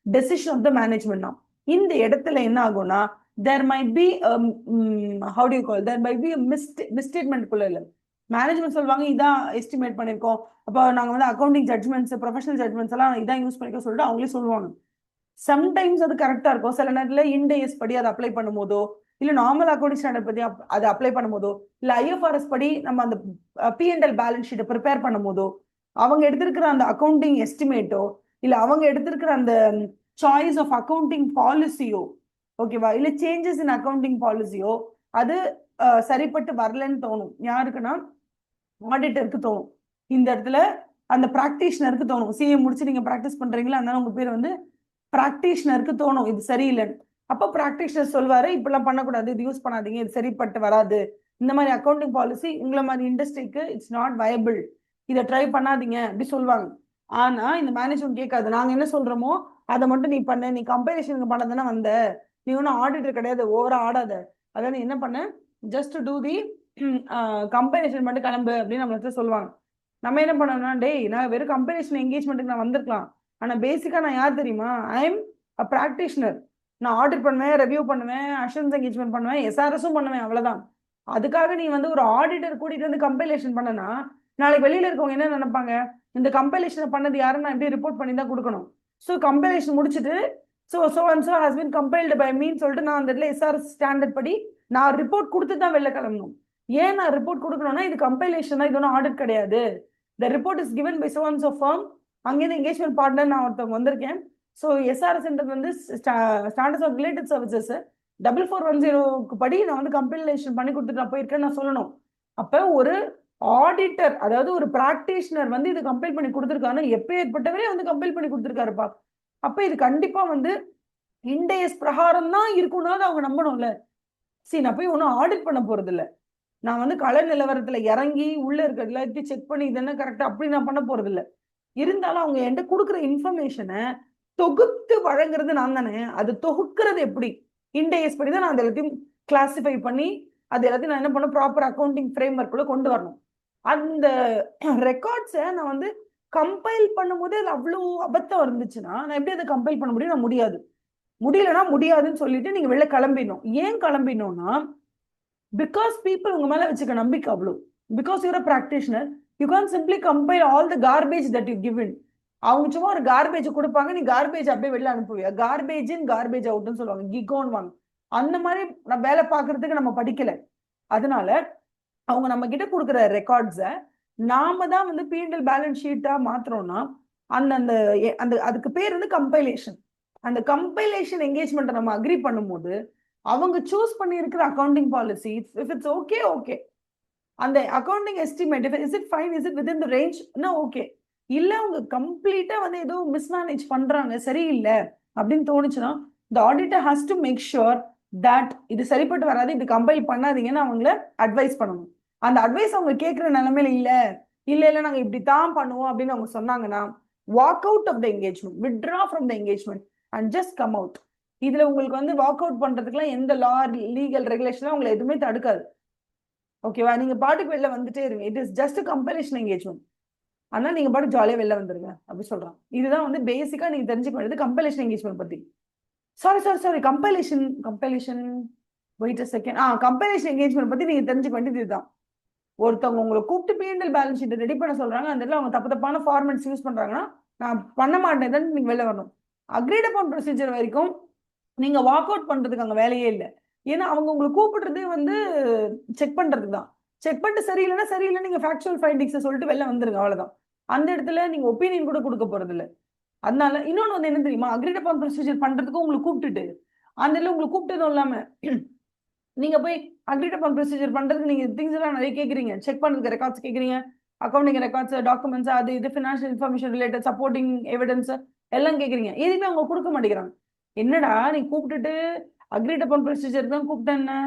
டெசிஷன் ஆஃப் த மேனேஜ்மெண்ட் தான். இந்த இடத்துல என்ன ஆகும்னா, there might be how do you call, there might be a misstatement குள்ள இல்ல, மேனேஜ்மெண்ட் சொல்லுவாங்க இதான் எஸ்டிமேட் பண்ணிருக்கோம், அப்போ நாங்க வந்து அக்கௌண்டிங் ஜட்மெண்ட்ஸ், ப்ரொஃபஷனல் ஜட்மெண்ட்ஸ் எல்லாம் இதான் யூஸ் பண்ணிக்கோ சொல்லிட்டு அவங்களே சொல்லுவாங்க. சம்டைம்ஸ் அது கரெக்டா இருக்கும், சில நேரத்துல இன்டேஸ் படி அதை அப்ளை பண்ணும் போதோ, இல்ல நார்மல் அக்கௌண்டிங் ஸ்டாண்டர்ட் பத்தி அதை அப்ளை பண்ணும் போதோ, இல்ல IFRS படி நம்ம அந்த P&L பேலன்ஸ் ஷீட்டை ப்ரிப்பேர் பண்ணும் போதோ, அவங்க எடுத்திருக்கிற அந்த அக்கௌண்டிங் எஸ்டிமேட்டோ, இல்ல அவங்க எடுத்திருக்கிற அந்த சாய்ஸ் ஆஃப் அக்கௌண்டிங் பாலிசியோ, ஓகேவா, இல்ல சேஞ்சஸ் இன் அக்கௌண்டிங் பாலிசியோ, அது சரிப்பட்டு வரலன்னு தோணும். யாருக்குன்னா ஆடிட்டருக்கு தோணும். இந்த இடத்துல அந்த பிராக்டிஷனருக்கு தோணும். CA முடிச்சு நீங்க ப்ராக்டிஸ் பண்றீங்களா, அதனால உங்க பேர் வந்து பிராக்டிஷனருக்கு தோணும் இது சரியில்லைன்னு. அப்போ பிராக்டிஷனர் சொல்வாரு, இப்பெல்லாம் பண்ணக்கூடாது, இது யூஸ் பண்ணாதீங்க, இது சரிப்பட்டு வராது, இந்த மாதிரி அக்கௌண்டிங் பாலிசி உங்களை மாதிரி இண்டஸ்ட்ரிக்கு இட்ஸ் நாட் வயபிள், இதை ட்ரை பண்ணாதீங்க அப்படி சொல்லுவாங்க. ஆனா இந்த மேனேஜ்மெண்ட் கேட்காது, நாங்க என்ன சொல்றோமோ அதை மட்டும் நீ பண்ண, நீ கம்பேரிஷனுக்கு பண்ணதானே வந்த, நீ ஒன்னும் ஆடிட்டர் கிடையாது, ஓவரா ஆடாத, அதான் நீ என்ன பண்ண, ஜஸ்ட் டூ தி கம்பைலேஷன் மட்டும் கிளம்பு அப்படின்னு நம்மள சொல்லுவாங்க. நம்ம என்ன பண்ணோம்னா, டேய் நான் வெறும் கம்பைலேஷன் என்கேஜ்மெண்ட்டுக்கு நான் வந்திருக்கலாம், ஆனா பேசிக்கா நான் யார் தெரியுமா, ஐ எம் அ ப்ராக்டிஷனர். நான் ஆடிட் பண்ணுவேன், ரெவ்யூ பண்ணுவேன், அஷூரன்ஸ் என்கேஜ்மெண்ட் பண்ணுவேன், எஸ்ஆர்எஸும் பண்ணுவேன், அவ்வளவுதான். அதுக்காக நீ வந்து ஒரு ஆடிட்டர் கூட்டிட்டு வந்து கம்பைலேஷன் பண்ணனா, நாளைக்கு வெளியில இருக்கவங்க என்ன நினைப்பாங்க, இந்த கம்பைலேஷன் பண்ணது யாரும் நான் எப்படி ரிப்போர்ட் பண்ணி தான் கொடுக்கணும். ஸோ கம்பைலேஷன் முடிச்சுட்டு so and so has been compiled by me சொல்லிட்டு நான் அந்த இடத்துல எஸ்ஆர்எஸ் ஸ்டாண்டர்ட் படி நான் ரிப்போர்ட் கொடுத்து தான் வெளில கிளம்பணும். ஏன் நான் ரிப்போர்ட் கொடுக்கணும்னா, இது கம்பைலேஷன் தான், இது ஒன்றும் ஆடிட் கிடையாது. The report is given by so and so firm. அங்கேருந்து எங்கேஜ்மெண்ட் பார்ட்னர் நான் ஒருத்தவங்க வந்திருக்கேன். ஸோ எஸ்ஆர்எஸ் வந்து ஸ்டாண்டர்ட்ஸ் ஆஃப் ரிலேட்டட் சர்வீசஸ் 4410 படி நான் வந்து கம்பைலேஷன் பண்ணி கொடுத்துட்டு நான் போயிருக்கேன்னு நான் சொல்லணும். அப்போ ஒரு ஆடிட்டர், அதாவது ஒரு பிராக்டிஷனர் வந்து இது கம்பைல் பண்ணி கொடுத்துருக்காரு, எப்போ ஏற்பட்டவரே வந்து கம்பைல் பண்ணி கொடுத்துருக்காருப்பா. அப்ப இது கண்டிப்பா வந்து இண்டேஸ் பிரகாரம் தான் இருக்கும்னா அவங்க நம்பணும்ல. சரி, நான் போய் ஒன்றும் ஆடிட் பண்ண போறது இல்லை, நான் வந்து கள நிலவரத்துல இறங்கி உள்ள இருக்க எல்லாத்தையும் செக் பண்ணி இது என்ன கரெக்டா அப்படி நான் பண்ண போறது இல்லை. இருந்தாலும் அவங்க என்கிட்ட கொடுக்குற இன்ஃபர்மேஷனை தொகுத்து வழங்குறது நான் தானே. அது தொகுக்கிறது எப்படி, இண்டேஸ் படி தான் நான் அந்த எல்லாத்தையும் கிளாசிஃபை பண்ணி அது எல்லாத்தையும் நான் என்ன பண்ண ப்ராப்பர் அக்கௌண்டிங் ஃப்ரேம் ஒர்க்குள்ள கொண்டு வரணும். அந்த ரெக்கார்ட்ஸை நான் வந்து கம்பைல் பண்ணும்போது அது அவ்வளோ அபத்தம் இருந்துச்சுன்னா நான் எப்படி அதை கம்பைல் பண்ண முடியும், நான் முடியாது. முடியலன்னா முடியாதுன்னு சொல்லிட்டு நீங்க வெளில கிளம்பிடணும். ஏன் கிளம்பினோம்னா, பிகாஸ் பீப்புள் உங்க மேல வச்சுக்க நம்பிக்கை அவ்வளோ. Because you're a practitioner, you can simply compile all the garbage that you given. அவங்க சும்மா ஒரு கார்பேஜ் கொடுப்பாங்க, நீ கார்பேஜ் அப்படியே வெளில அனுப்புவியா, கார்பேஜ் இன் கார்பேஜ் அவுட்னு சொல்லுவாங்க, கிகோன் வாங்க. அந்த மாதிரி நான் வேலை பார்க்கறதுக்கு நம்ம படிக்கல. அதனால அவங்க நம்ம கிட்ட கொடுக்குற ரெக்கார்ட்ஸை நாம தான் வந்து P&L பேலன்ஸ் ஷீட்டா மாத்துறோம்னா, அந்த அந்த அந்த அதுக்கு பேர் வந்து கம்பைலேஷன். அந்த கம்பைலேஷன் என்கேஜ்மெண்ட்டை நம்ம அக்ரி பண்ணும்போது அவங்க சூஸ் பண்ணி இருக்கிற accounting policy, if it's okay okay, அந்த accounting estimate is it fine, is it within the range, okay. இல்ல அவங்க கம்ப்ளீட்டா வந்து ஏதோ மிஸ்மேனேஜ் பண்றாங்க, சரியில்லை அப்படின்னு தோணுச்சுன்னா, the auditor has to make sure that இது சரிப்பட்டு வராது, இது கம்பைல் பண்ணாதீங்கன்னு அவங்கள அட்வைஸ் பண்ணணும். அந்த அட்வைஸ் அவங்க கேட்குற நிலைமையில இல்ல நாங்க இப்படி தான் பண்ணுவோம் அப்படின்னு அவங்க சொன்னாங்கன்னா, walk out of the engagement, withdraw from the engagement and just come out. இதுல உங்களுக்கு வந்து வாக் அவுட் பண்றதுக்குலாம் எந்த லா லீகல் ரெகுலேஷனும் உங்களை எதுவுமே தடுக்காது. ஓகேவா, நீங்க பாட்டுக்கு வெளில வந்துட்டே இருங்க. It is just compilation engagement. அதனால நீங்க பாட்டு ஜாலியா வெளில வந்துருங்க அப்படி சொல்றான். இதுதான் வந்து பேசிக்கா நீங்க தெரிஞ்சுக்க வேண்டியது கம்பைலேஷன் என்கேஜ்மெண்ட் பத்தி. Sorry compilation wait a second. Compilation engagement பத்தி நீங்க தெரிஞ்சுக்க வேண்டியது இதுதான். ஒருத்தவங்க உங்களை கூப்பிட்டு P&L பேலன்ஸ் ஷீட் ரெடி பண்ண சொல்றாங்க, அந்த இடத்துல அவங்க தப்பான ஃபார்மேட்ஸ் யூஸ் பண்றாங்கன்னா, நான் பண்ண மாட்டேன் நீங்க வெளில வரணும். அக்ரீட் அப்பான் ப்ரொசீஜர் வரைக்கும் நீங்க வாக் அவுட் பண்றதுக்கு அங்க வேலையே இல்லை. ஏன்னா அவங்க உங்களை கூப்பிடுறதே வந்து செக் பண்றதுக்கு தான். செக் பண்ணிட்டு சரியில்லைன்னா நீங்க ஃபேக்சுவல் ஃபைண்டிங்ஸை சொல்லிட்டு வெளில வந்துருங்க, அவ்வளவுதான். அந்த இடத்துல நீங்க ஒப்பீனியன் கூட கொடுக்க போறது இல்லை. அதனால இன்னொன்னு வந்து என்ன தெரியுமா, அக்ரீட் அப்பான் ப்ரொசீஜர் பண்றதுக்கு உங்களுக்கு கூப்பிட்டுட்டு அந்த இடத்துல உங்களுக்கு கூப்பிட்டதும் இல்லாம நீங்க போய் அக்ரீட் அப்பான் ப்ரொசீஜர் பண்றதுக்கு நீங்க திங்ஸ் எல்லாம் நிறைய கேட்குறீங்க, செக் பண்றதுக்கு ரெக்கார்ட்ஸ் கேட்குறீங்க, அக்கௌண்டிங் ரெக்கார்ட்ஸ், டாக்குமெண்ட்ஸ், அது இது financial information related supporting evidence எல்லாம் கேட்குறீங்க. எதுவுமே அவங்க கொடுக்க மாட்டேங்கிறாங்க. என்னடா நீ கூப்பிட்டுட்டு அக்ரீட் அப்பான் ப்ரொசீஜர் தான் கூப்பிட்டேன்னு,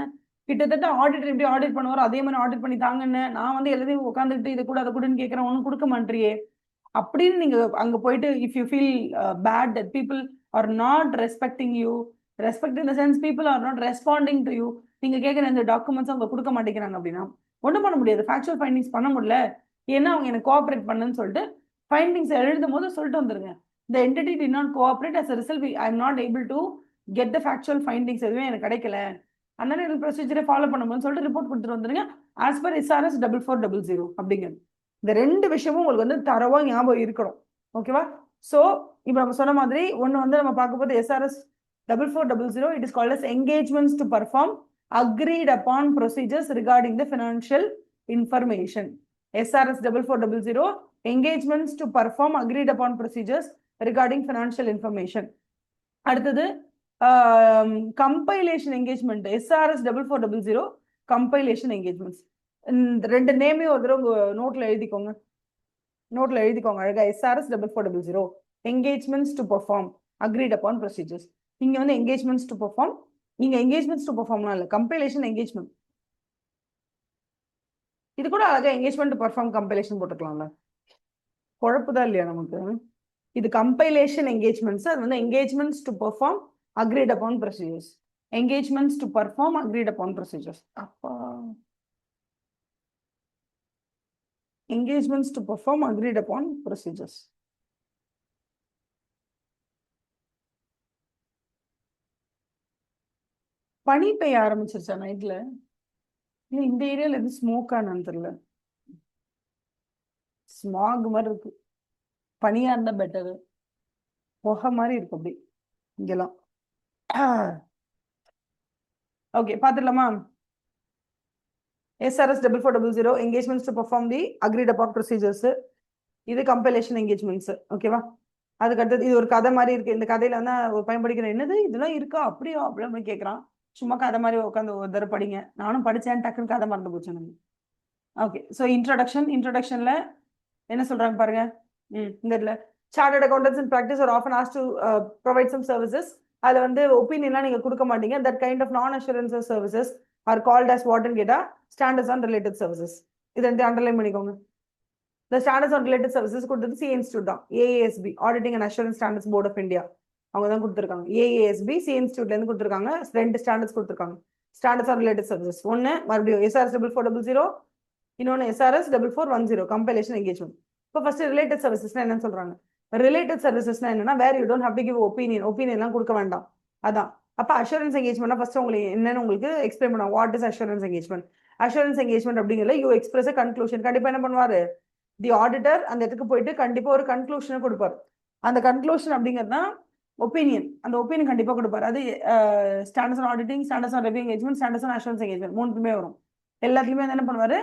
கிட்டத்தட்ட ஆடிட்டர் எப்படி ஆடிட் பண்ணுவாரோ அதே மாதிரி ஆடிட் பண்ணி தாங்கன்னு, நான் வந்து எல்லாத்தையும் உட்காந்துக்கிட்டு இதை கூட அதை கூடன்னு கேட்குறேன், ஒன்றும் கொடுக்க மாட்டேறியே அப்படின்னு நீங்க அங்க போயிட்டு, if you feel bad that people are not respecting you, respect in the sense people are not responding to you, நீங்க கேட்குற இந்த டாக்குமெண்ட்ஸ் அவங்க கொடுக்க மாட்டேங்கிறாங்க அப்படின்னா ஒன்றும் பண்ண முடியாது, ஃபேக்சுவல் ஃபைண்டிங்ஸ் பண்ண முடியல, ஏன்னா அவங்க எனக்கு கோஆப்ரேட் பண்ணுன்னு சொல்லிட்டு ஃபைண்டிங்ஸ் எழுதும் போது சொல்லிட்டு வந்துருங்க. The entity did not cooperate, as a result I am not able to get the factual findings, எதுவுமே எனக்கு கிடைக்கல, அதனால எனக்கு ப்ரொசீஜரை ஃபாலோ பண்ணும்போது சொல்லிட்டு ரிப்போர்ட் கொடுத்துட்டு வந்துருங்க ஆஸ் பர் SRS 4400 அப்படிங்கிறது. இந்த ரெண்டு விஷயமும் உங்களுக்கு வந்து தரவா ஞாபகம் இருக்கணும். ஓகேவா? ஸோ இப்போ நம்ம சொன்ன மாதிரி ஒன்று வந்து நம்ம பார்க்க போது SRS 4400, it is called as engagements to perform agreed upon procedures regarding the financial information. SRS 4400, engagements to perform agreed upon procedures regarding financial information. அடுத்தது compilation engagement, SRS 4400 compilation engagements. இந்த ரெண்டு நேமே ஒரு தடவை உங்க நோட்ல எழுதிக்கோங்க, அழகா SRS 4400 engagements to perform agreed upon procedures. இங்க வந்து engagements to perform, இங்க engagements to performலாம் இல்ல, கம்பைலேஷன் என்கேஜ்மெண்ட். இது கூட அழகா engagement to perform கம்பைலேஷன் போட்டுக்கலாம்ல, குழப்புதான் இல்லையா நமக்கு? இது கம்பைலேஷன் என்கேஜ்மெண்ட்ஸ், அது வந்து engagements to perform agreed upon procedures. engagements to perform agreed upon procedures. Engagements to perform agreed upon procedures. பனி பெய்ய ஆரம்பிச்சிருச்சா நைட்ல? இல்ல இந்த ஏரியால எது ஸ்மோக் ஆனான்னு தெரியல. ஸ்மாக் மாதிரி இருக்கு. பனியா இருந்தா பெட்டரு. புகை மாதிரி இருக்கு அப்படி இங்கெல்லாம். Okay பாத்துடலாமா? SRS 4400 engagements to perform the agreed upon procedures. இது கம்பைலேஷன் என்கேஜ்மெண்ட்ஸ். ஓகேவா? அதுக்கு அடுத்தது இது ஒரு கதை மாதிரி இருக்கு. இந்த கதையில வந்து ஒரு பையன் படிக்கிறேன், என்னது இதெல்லாம் இருக்கா அப்படியா அப்படின்னு கேட்கறான். சும்மா கதை மாதிரி உட்காந்து ஒரு தடவை படிங்க. நானும் படிச்சேன், டக்குன்னு கதை மறந்து போச்சு எனக்கு. ஓகே, ஸோ இன்ட்ரோடக்ஷன்ல என்ன சொல்றாங்க பாருங்க. இந்த இதுல chartered accountants in practice are often asked to provide some services. அதுல வந்து ஒப்பீனியன்லாம் நீங்க கொடுக்க மாட்டீங்க. That kind of non assurance services are called as வாட்னு கேட்டா ஸ்டாண்டர்ட்ஸ் ஆன் ரிலேட்டட் சர்வீசஸ். இதை வந்து அண்டர்லைன் பண்ணிக்கோங்க. The standards on related services கொடுத்தது CA Institute தான். AASB Auditing and Assurance Standards Board of India அவங்க தான் கொடுத்துருக்காங்க. AASB CA Instituteல இருந்து கொடுத்துருக்காங்க. 2 ஸ்டாண்டர்ட்ஸ் கொடுத்துருக்காங்க. Standards on related services. ஒன்னு மறுபடியும் SRS 4400, இன்னொன்னு SRS 4410 கம்பைலேஷன் என்கேஜ்மெண்ட். இப்போ ஃபர்ஸ்ட் ரிலேட்டட் சர்வீசஸ்னா என்னன்னு சொல்றாங்க. ரிலேட்டட் சர்வீசஸ்னா என்னன்னா where you don't have to give ஒப்பீனியன்லாம் கொடுக்க வேண்டாம். அதான் அப்ப அஷூரன்ஸ் என்கேஜ்மெண்ட்னா ஃபர்ஸ்ட் உங்களுக்கு என்னன்னு உங்களுக்கு எக்ஸ்பிளைன் பண்ணுவாங்க. What is assurance engagement? Assurance engagement அப்படிங்கறதுல யூ எக்ஸ்பிரஸ் கன்க்ளூஷன். கண்டிப்பா என்ன பண்ணுவாரு தி ஆடிட்டர் அந்த இடத்துக்கு போயிட்டு கண்டிப்பா ஒரு கன்க்ளூஷனை கொடுப்பாரு. அந்த கன்க்ளூஷன் அப்படிங்கிறது ஒப்பீனியன். அந்த ஒப்பீனியன் கண்டிப்பா கொடுப்பாரு. அது standards on auditing, standards on review engagement, standards on assurance engagement மூணுமே வரும். எல்லாத்துலயுமே என்ன பண்ணுவாரு,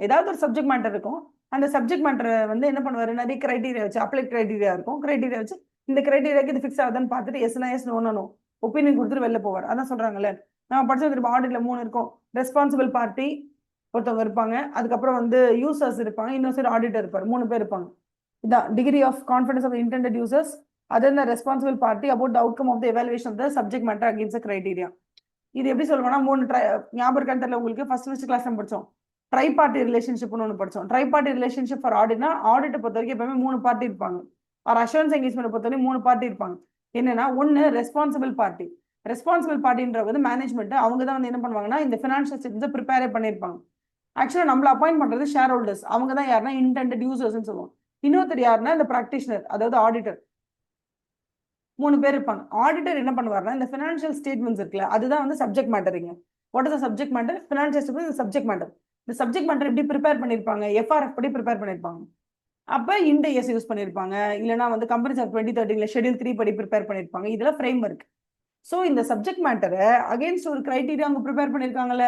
ஏதாவது ஒரு சப்ஜெக்ட் மேட்டர் இருக்கும். அந்த சப்ஜெக்ட் மேட்டர் வந்து என்ன பண்ணுவாரு, நிறைய கிரைட்டீரியா வச்சு அப்ளை கிரைட்டீரியா இருக்கும். கிரைட்டீரியா வச்சு இந்த கிரைட்டீரியாக்கு இது ஃபிக்ஸ் ஆகுதுன்னு பார்த்துட்டு எஸ்னா எஸ் நோ ஒப்பீனியன் கொடுத்துட்டு வெளில போவார். அதான் சொல்றாங்கல்ல, நம்ம படிச்சது ஆடிட்ல 3 இருக்கும். ரெஸ்பான்சிபிள் பார்ட்டி ஒருத்தவங்க இருப்பாங்க, அதுக்கப்புறம் வந்து யூசர்ஸ் இருப்பாங்க, இன்னொரு சைடு ஆடிட்டர் இருப்பார். 3 பேர் இருப்பாங்க. இதான் degree of confidence of intended users, other the responsible party about the outcome of the evaluation of the subject matter against the criteria. இது எப்படி சொல்லுவோம்னா 3 ஞாபகம் தெரியல உங்களுக்கு, ஃபர்ஸ்ட் கிளாஸ் நம்ம படிச்சோம். ட்ரை பார்ட்டி ரிலேஷன்ஷிப்னு ஒன்று படிச்சோம். ட்ரை பார்ட்டி ரிலேஷன்ஷிப் ஃபார் ஆடிட்னா ஆடிட்டை பொறுத்த வரைக்கும் எப்பவுமே 3 பார்ட்டி இருப்பாங்க. ஆர் அஷூரன்ஸ் என்கேஜ்மெண்ட் பொறுத்த வரைக்கும் 3 பார்ட்டி இருப்பாங்க. என்னன்னா ஒன்னு ரெஸ்பான்சிபிள் பார்ட்டி. ரெஸ்பான்சிபிள் பார்ட்டின்ற வந்து மேனேஜ்மெண்ட். அவங்க தான் வந்து என்ன பண்ணுவாங்கன்னா இந்த ஃபினான்ஷியல் ஸ்டேட்மெண்ட்ஸை ப்ரிப்பேரே பண்ணியிருப்பாங்க. ஆக்சுவலா நம்மள அப்பாயிண்ட் பண்றது ஷேர் ஹோல்டர்ஸ். அவங்க தான் யாருன்னா இன்டெண்டட் யூசர்ஸ் சொல்லுவோம். இன்னொருத்தர் யாருன்னா இந்த பிராக்டிஷனர், அதாவது ஆடிட்டர். 3 பேர் இருப்பாங்க. ஆடிட்டர் என்ன பண்ணுவாருன்னா இந்த ஃபினான்ஷியல் ஸ்டேட்மெண்ட்ஸ் இருக்குல்ல, அதுதான் வந்து சப்ஜெக்ட் மேட்டருங்க. What is the subject matter? Financial statement subject matter. இந்த சப்ஜெக்ட் மேட்டர் எப்படி ப்ரிப்பேர் பண்ணிருப்பாங்க? FRF படி ப்ரிப்பேர் பண்ணிருப்பாங்க. அப்ப இந்த எஸ் யூஸ் பண்ணிருப்பாங்க, இல்லைன்னா வந்து கம்பெனிஸ் ஆஃப் 2013 ஷெட்யூல் 3 படி ப்ரிப்பேர் பண்ணிருப்பாங்க. இதெல்லாம் ஃப்ரேம் ஒர்க். ஸோ இந்த சப்ஜெக்ட் மேட்டரை அகேன்ஸ்ட் ஒரு கிரைட்டீரியா அவங்க ப்ரிப்பேர் பண்ணிருக்காங்கல்ல,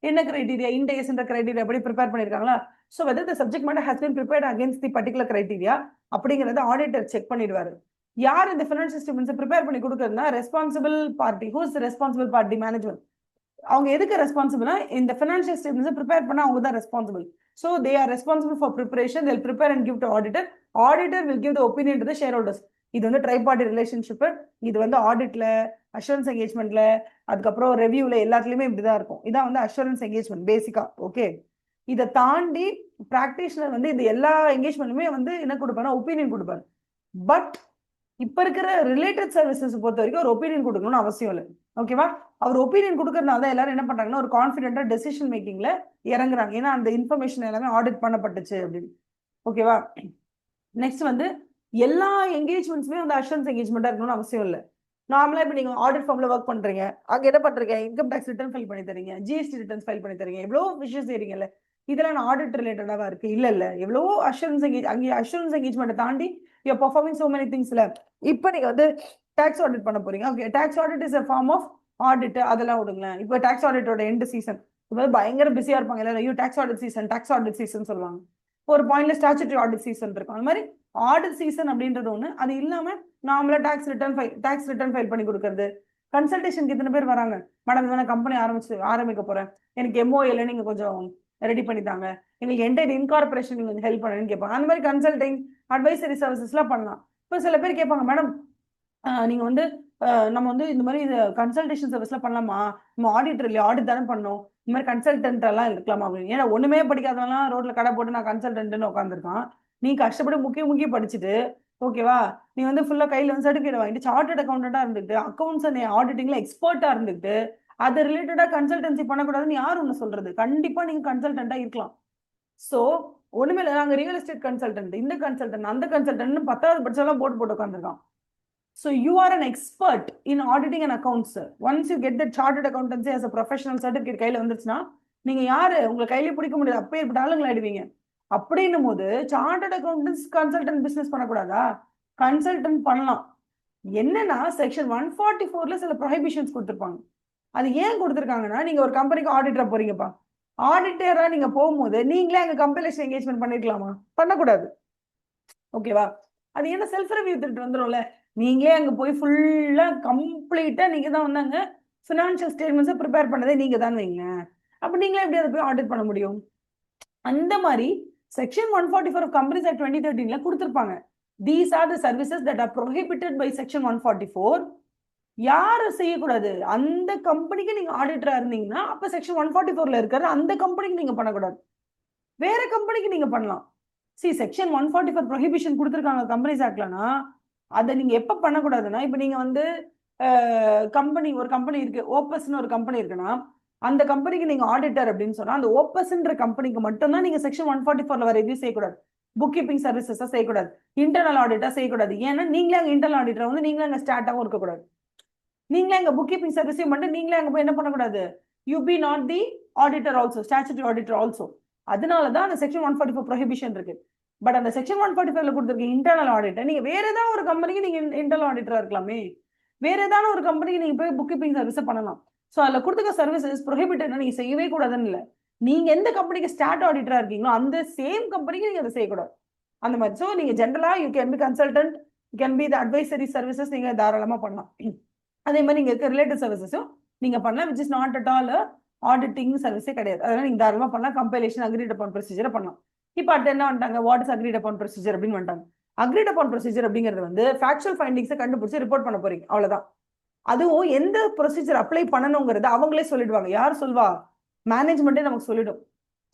என்ன கிரைட்டீரியா? இண்டெஸ் என்ற கிரைட்டீரியா படி ப்ரிப்பேர் பண்ணிருக்காங்களா? So whether the subject matter has been prepared against the particular criteria அப்படிங்கறத ஆடிட்டர் செக் பண்ணிடுவாரு. யார் இந்த ஃபினான்ஷியல் ஸ்டேட்மெண்ட்ஸ் ப்ரிப்பேர் பண்ணி கொடுக்கறதுனா responsible party. Who is responsible party? Management. அவங்க எதுக்கு ரெஸ்பான்சிபிள்னா இந்த ஃபினான்ஷியல் ஸ்டேட்மெண்ட்ஸ் ப்ரிப்பேர் பண்ண அவங்க தான் responsible. So they are responsible for preparation. they'll prepare and give to auditor. Auditor will give the opinion to the shareholders. இது வந்து try party relationship. இது வந்து ஆடிட்ல, அஷூரன்ஸ் என்கேஜ்மெண்ட்ல, அதுக்கப்புறம் ரெவியூல எல்லாத்துலயுமே இப்படிதான் இருக்கும். இதான் வந்து அஷூரன்ஸ் என்கேஜ்மெண்ட் பேசிக்கா. ஓகே, இதை தாண்டி பிராக்டிஷனர் வந்து இது எல்லா என்கேஜ்மெண்ட்டுமே வந்து என்ன கொடுப்பாரு? ஒப்பீனியன் கொடுப்பாரு. பட் இப்ப இருக்கிற ரிலேட்டட் சர்வீசஸ் பொறுத்த வரைக்கும் ஒரு ஒப்பீனியன் கொடுக்கணும்னு அவசியம் இல்லை. ஓகேவா? அவர் ஒப்பீனியன் கொடுக்கறதுனால தான் எல்லாரும் என்ன பண்றாங்கன்னா ஒரு கான்ஃபிடென்ட்டா டெசிஷன் மேக்கிங்ல இறங்குறாங்க. ஏன்னா அந்த இன்ஃபர்மேஷன் எல்லாமே ஆடிட் பண்ணப்பட்டுச்சு அப்படின்னு. ஓகேவா? நெக்ஸ்ட் வந்து எல்லா என்கேஜ்மெண்ட்ஸுமே வந்து அஷூரன்ஸ் என்கேஜ்மெண்டா இருக்கணும்னு அவசியம் இல்லை. நார்மலா இப்ப நீங்க ஆடிட் ஃபார்ம்ல ஒர்க் பண்றீங்க, அங்க என்ன பண்றீங்க? இன்கம் டாக்ஸ் ரிட்டர்ன் ஃபைல் பண்ணி தரீங்க, GST ரிட்டர்ன்ஸ் ஃபைல் பண்ணி தரீங்க, எவ்வளவு விஷயம் செய்றீங்கல்ல, இதெல்லாம் நான் ஆடிட் ரிலேட்டடாவா இருக்கு? இல்ல எவ்வளவோ அஷூரன்ஸ் அங்கே அஷூரன்ஸ் என்கேஜ்மெண்ட் தாண்டி யூ பெர்ஃபார்மிங் சோ மெனி திங்ஸ்ல. இப்போ நீங்க வந்து டாக்ஸ் ஆடிட் பண்ண போறீங்க. Okay, tax audit is a form of audit. அதெல்லாம் விடுங்களேன். இப்போ டாக்ஸ் ஆடிட்டோட எண்ட் சீசன் இப்போ பயங்கர பிஸியா இருப்பாங்க எல்லாரும். ஐயோ டாக்ஸ் ஆடிட் சீசன் சொல்லுவாங்க. ஒரு பாயிண்ட்ல ஸ்டாச்சுட்டரி ஆடிட் சீசன் இருக்கும். அந்த மாதிரி ஆடிட் சீசன் அப்படின்றது ஒண்ணு. அது இல்லாம நார்மலா டாக்ஸ் ரிட்டர்ன் ஃபைல் பண்ணி கொடுக்கறது. கன்சல்டேஷனுக்கு எத்தனை பேர் வராங்க? மேடம் நான் கம்பெனி ஆரம்பிக்க போறேன், எனக்கு MOL நீங்க கொஞ்சம் ரெடி பண்ணித்தாங்க, எங்களுக்கு என்டையர் இன்கார்பரேஷன் நீங்க கொஞ்சம் ஹெல்ப் பண்ணுன்னு கேட்பாங்க. அந்த மாதிரி கன்சல்டிங் அட்வைசரி சர்வீசஸ்லாம் பண்ணலாம். இப்போ சில பேர் கேட்பாங்க, மேடம் நீங்க வந்து நம்ம வந்து இந்த மாதிரி கன்சல்டேஷன் சர்வீஸ்லாம் பண்ணலாமா? நம்ம ஆடிட்டர் இல்லையா, ஆடிட் தானே பண்ணோம், இந்த மாதிரி கன்சல்டன்ட் எல்லாம் இருக்கலாமா அப்படின்னு. ஏன்னா ஒண்ணுமே படிக்காதவங்கலாம் ரோட்ல கடை போட்டு நான் கன்சல்டன்ட்னு உட்காந்துருக்கான். நீ கஷ்டப்பட்டு முக்கிய படிச்சுட்டு, ஓகேவா, நீ வந்து ஃபுல்லா கையில வந்து சர்டிஃபிகேட் வாங்கிட்டு சார்ட்டர்ட் அக்கௌண்டண்டா இருந்துட்டு அக்கௌண்ட்ஸ் அண்ட் ஆடிட்டிங்ல எக்ஸ்பர்ட்டா இருந்துட்டு அது ரிலேட்டடா கன்சல்டன்சி பண்ணக்கூடாதுன்னு யார் ஒன்று சொல்றது? கண்டிப்பா நீங்க கன்சல்டண்டா இருக்கலாம். ஸோ ஒண்ணுமே இல்லை, நாங்க ரியல் எஸ்டேட் கன்சல்டன்ட், இந்த கன்சல்டன்ட், அந்த கன்சல்டன்ட் 10வது படிச்சாலும் போட்டு உட்காந்துருக்கான். So you are an expert in auditing and accounts. Once you get that chartered accountancy as a professional certificate கையில வந்துருச்சுன்னா நீங்க யாரு உங்களை கையில பிடிக்க முடியாது, அப்பே இப்படி ஆளுங்களை ஆயிடுவீங்க. அப்படின்னும் போது சார்ட்டர்ட் அக்கௌண்டன்ஸ் கன்சல்டன்ட் பிசினஸ் பண்ணக்கூடாதா? கன்சல்டன்ட் பண்ணலாம். என்னன்னா செக்ஷன் 144ல சில ப்ரொஹிபிஷன்ஸ் கொடுத்துருப்பாங்க. அது ஏன் கொடுத்துருக்காங்கன்னா, நீங்க ஒரு கம்பெனிக்கு ஆடிட்டரா போறீங்கப்பா, ஆடிட்டரா நீங்க போகும்போது நீங்களே அங்க கம்பெனில என்கேஜ்மெண்ட் பண்ணிருக்கலாமா? பண்ணக்கூடாது. ஓகேவா? அது என்ன செல்ஃப் ரிவ்யூ திருட்டு வந்துடும்ல. நீங்களே அங்க போய் ஃபுல்லா கம்ப்ளீட்டா நீங்க தான் வந்தாங்க ஃபினான்ஷியல் ஸ்டேட்மெண்ட்ஸை ப்ரிப்பேர் பண்ணதே நீங்க தான் வைங்க. அப்ப நீங்களே எப்படி அதை போய் ஆடிட் பண்ண முடியும்? அந்த மாதிரி செக்ஷன் 144 ஆஃப் கம்பெனிஸ் ஆக்ட் 2013ல கொடுத்துருப்பாங்க. These are the services that are prohibited by section 144. யாரு செய்யக்கூடாது? அந்த கம்பெனிக்கு நீங்க ஆடிட்டரா இருந்தீங்கன்னா அப்ப செக்ஷன் 144ல இருக்கிற அந்த கம்பெனிக்கு நீங்க பண்ணக்கூடாது, வேற கம்பெனிக்கு நீங்க பண்ணலாம். செக்ஷன் 144 ப்ரொஹிபிஷன் கொடுத்துருக்காங்க கம்பெனிஸ் ஆக்ட்லனா, அதை நீங்க எப்ப பண்ணக்கூடாதுன்னா, இப்ப நீங்க வந்து கம்பெனி ஒரு கம்பெனி இருக்கு, ஓப்பஸ்னு ஒரு கம்பெனி இருக்குன்னா அந்த கம்பெனிக்கு நீங்க ஆடிட்டர் அப்படின்னு சொன்னா அந்த ஓப்பஸ்ன்ற கம்பெனிக்கு மட்டும்தான் நீங்க செக்ஷன் 144ல வர ரிவ்யூ செய்யக்கூடாது, புக் கீப்பிங் சர்வீசஸ் செய்யக்கூடாது, இன்டர்னல் ஆடிட்டா செய்யக்கூடாது. ஏன்னா நீங்களே அங்க இன்டர்னல் ஆடிட்டர் வந்து நீங்களே அங்க ஸ்டார்ட்டாகவும் இருக்கக்கூடாது, நீங்களே அங்க புக் கீப்பிங் சர்வீஸையும் மட்டும் நீங்களே அங்க போய் என்ன பண்ணக்கூடாது, you be not the auditor also, statutory auditor also. அதனாலதான் அந்த செக்ஷன் 144 ப்ரொஹிபிஷன் இருக்கு. பட் அந்த செக்ஷன் 145ல கொடுத்துருக்க இன்டர்னல் ஆடிட்டர் நீங்க வேற ஏதாவது ஒரு கம்பெனிக்கு நீங்க இன்டர்னல் ஆடிட்டரா இருக்கலாமே, வேற ஏதாவது ஒரு கம்பெனிக்கு நீங்க போய் புக் கீப்பிங் சர்வீஸ் பண்ணலாம். ஸோ அதுல கொடுத்துக்க சர்வீசஸ் ப்ரொஹிபிட்டட்னா நீங்க செய்யவே கூடாதுன்னு இல்லை, நீங்க எந்த கம்பெனிக்கு ஸ்டார்ட் ஆடிட்டரா இருக்கீங்களோ அந்த சேம் கம்பெனிக்கு நீங்க அதை செய்யக்கூடாது அந்த மாதிரி. ஸோ நீங்க ஜென்ரலா you can be consultant, you can be the advisory services நீங்க தாராளமா பண்ணலாம். அதே மாதிரி நீங்க இருக்க ரிலேட்டிவ் சர்வீசஸும் நீங்க பண்ணலாம், which is not at all auditing சர்வீஸே கிடையாது. அதனால நீங்க தாராளமா பண்ணலாம், கம்பைலேஷன் அக்ரீட் அப்பான் ப்ரொசீஜரை பண்ணலாம். இப்போ அடுத்து என்ன வந்துட்டாங்க, what is agreed upon procedure அப்படின்னு வந்துட்டாங்க. அக்ரீட் அப்பான் ப்ரொசீஜர் அப்படிங்கிறது வந்து ஃபேக்சுவல் ஃபைண்டிங்ஸை கண்டுபிடிச்சு ரிப்போர்ட் பண்ண போறீங்க, அவ்வளவுதான். அதுவும் எந்த ப்ரொசீஜர் அப்ளை பண்ணணுங்கிறது அவங்களே சொல்லிடுவாங்க. யார் சொல்வா? மேனேஜ்மெண்ட்டே நமக்கு சொல்லிடும்.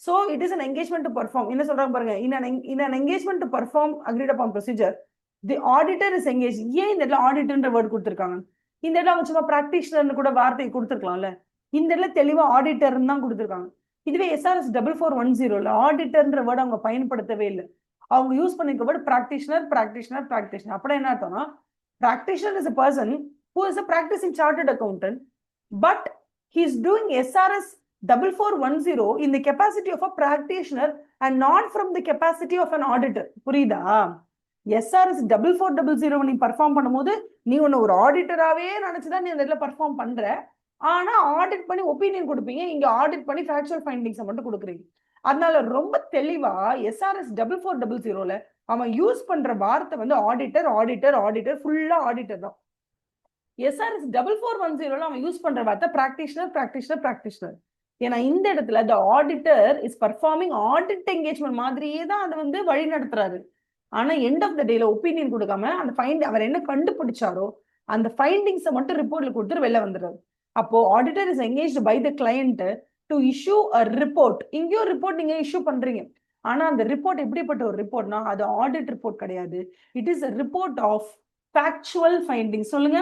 So it is an engagement to perform. என்ன சொல்றாங்க பாருங்க, in an engagement to perform agreed upon procedure the auditor is engage. ஏன் இந்த இடத்துல ஆடிட்டர்ன்ற வேர்ட் கொடுத்துருக்காங்க? இந்த இடத்துல அவங்க சும்மா பிராக்டிஷனர்னு கூட வார்த்தையை கொடுத்துருக்கலாம்ல, இந்த இடத்துல தெளிவா ஆடிட்டர்னு தான் கொடுத்துருக்காங்க. இதுவே எஸ்ஆர்எஸ் 4410 ஆடிட்டர்ன்ற வேர்டு அவங்க பயன்படுத்தவே இல்லை, அவங்க யூஸ் பண்ணிருக்க வேர்டு பிராக்டிஷனர் பிராக்டிஷனர் பிராக்டிஷனர். அப்படின்னா என்ன அர்த்தம்னா, practitioner is a person who is a practicing chartered accountant, but he is doing SRS 4410 in the capacity of a practitioner and not from the capacity of an auditor. புரியுதா? SRS 4400 நீ perform பண்ணும்போது நீ ஒன்னு ஒரு ஆடிட்டராகவே நினைச்சுதான் நீ அந்த இடத்துல பர்ஃபார்ம் பண்ற, ஆனா ஆடிட் பண்ணி ஒப்பீனியன் கொடுப்பீங்க, இங்க ஆடிட் பண்ணி ஃபேக்சுவல் ஃபைண்டிங்ஸை மட்டும் கொடுக்குறீங்க. அதனால ரொம்ப தெளிவா எஸ்ஆர்எஸ் 4400ல அவன் யூஸ் பண்ற வார்த்தை வந்து ஆடிட்டர் ஆடிட்டர் ஆடிட்டர், ஃபுல்லா ஆடிட்டர் தான். எஸ்ஆர்எஸ் 4410ல அவன் யூஸ் பண்ற வார்த்தை பிராக்டிஷனர் பிராக்டிஷனர் பிராக்டிஷனர். ஏன்னா இந்த இடத்துல the auditor is performing audit engagement மாதிரியே தான் அதை வந்து வழி நடத்துறாரு. ஆனா எண்ட் ஆஃப் த டேல ஒப்பீனியன் கொடுக்காம அந்த ஃபைண்ட் அவர் என்ன கண்டுபிடிச்சாரோ அந்த ஃபைண்டிங்ஸை மட்டும் ரிப்போர்ட்ல கொடுத்துட்டு வெளில வந்துடுறாரு. அப்போ auditor is engaged by the client to issue a report. இங்கேயும் ரிப்போர்ட் நீங்க இஷ்யூ பண்றீங்க, ஆனா அந்த ரிப்போர்ட் எப்படிப்பட்ட ஒரு ரிப்போர்ட்னா அது ஆடிட் ரிப்போர்ட் கிடையாது, it is a report of factual findings. சொல்லுங்க,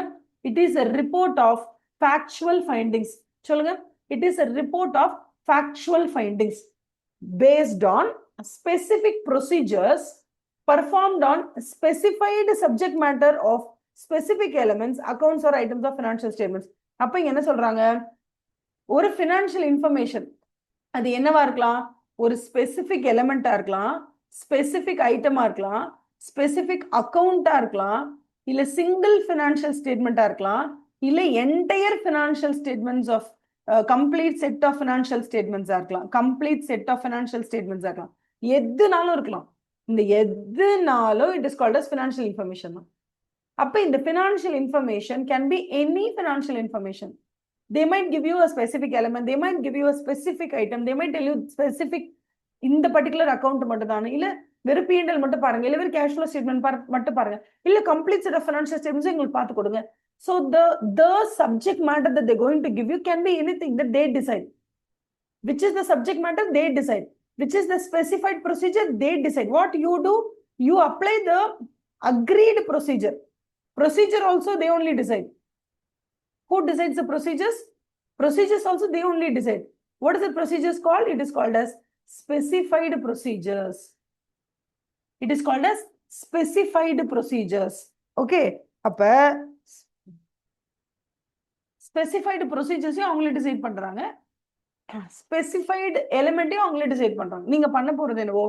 it is a report of factual findings. சொல்லுங்க, it is a report of factual findings based on specific procedures performed on specified subject matter of specific elements, accounts or items of financial statements. அப்ப இங்க என்ன சொல்றாங்க, ஒரு financial information அது என்னவா இருக்கலாம், ஒரு specific எலிமெண்டா இருக்கலாம், specific ஐட்டமா இருக்கலாம், specific அக்கவுண்டா இருக்கலாம், இல்ல சிங்கிள் financial statementா இருக்கலாம், இல்ல entire financial statements of complete set of financial ஸ்டேட்மெண்ட்ஸா இருக்கலாம், கம்ப்ளீட் செட் ஆஃப் ஃபினான்ஷியல் ஸ்டேட்மெண்ட்ஸா இருக்கலாம், எதுனாலும் இருக்கலாம். இந்த எதுனாலும் it is called as financial information தான். அப்ப இந்த financial information can be any financial information. They might give you a specific element, they might give you a specific item, they might tell you specific இந்த particular account மட்டும் தானே, இல்ல வெறும் P&L மட்டும் பாருங்க, இல்ல வெறும் கேஷ் ஃப்ளோ ஸ்டேட்மெண்ட் மட்டும் பாருங்க, இல்ல complete set of financial statements எங்களுக்கு பார்த்து கொடுங்க. So the subject matter that they're going to give you can be anything that they decide. Which is the subject matter, they decide. Which is the specified procedure, they decide. What you do, you apply the agreed procedure. Procedure also they only decide. Who decides the procedures? Procedures also they only decide. What is the procedures called? It is called as specified procedures. It is called as specified procedures. Okay, அப்ப specified procedures அவங்களே decide பண்றாங்க, specified எலிமெண்ட்டையும் அவங்களே decide பண்றாங்க. நீங்க பண்ண போறது என்னவோ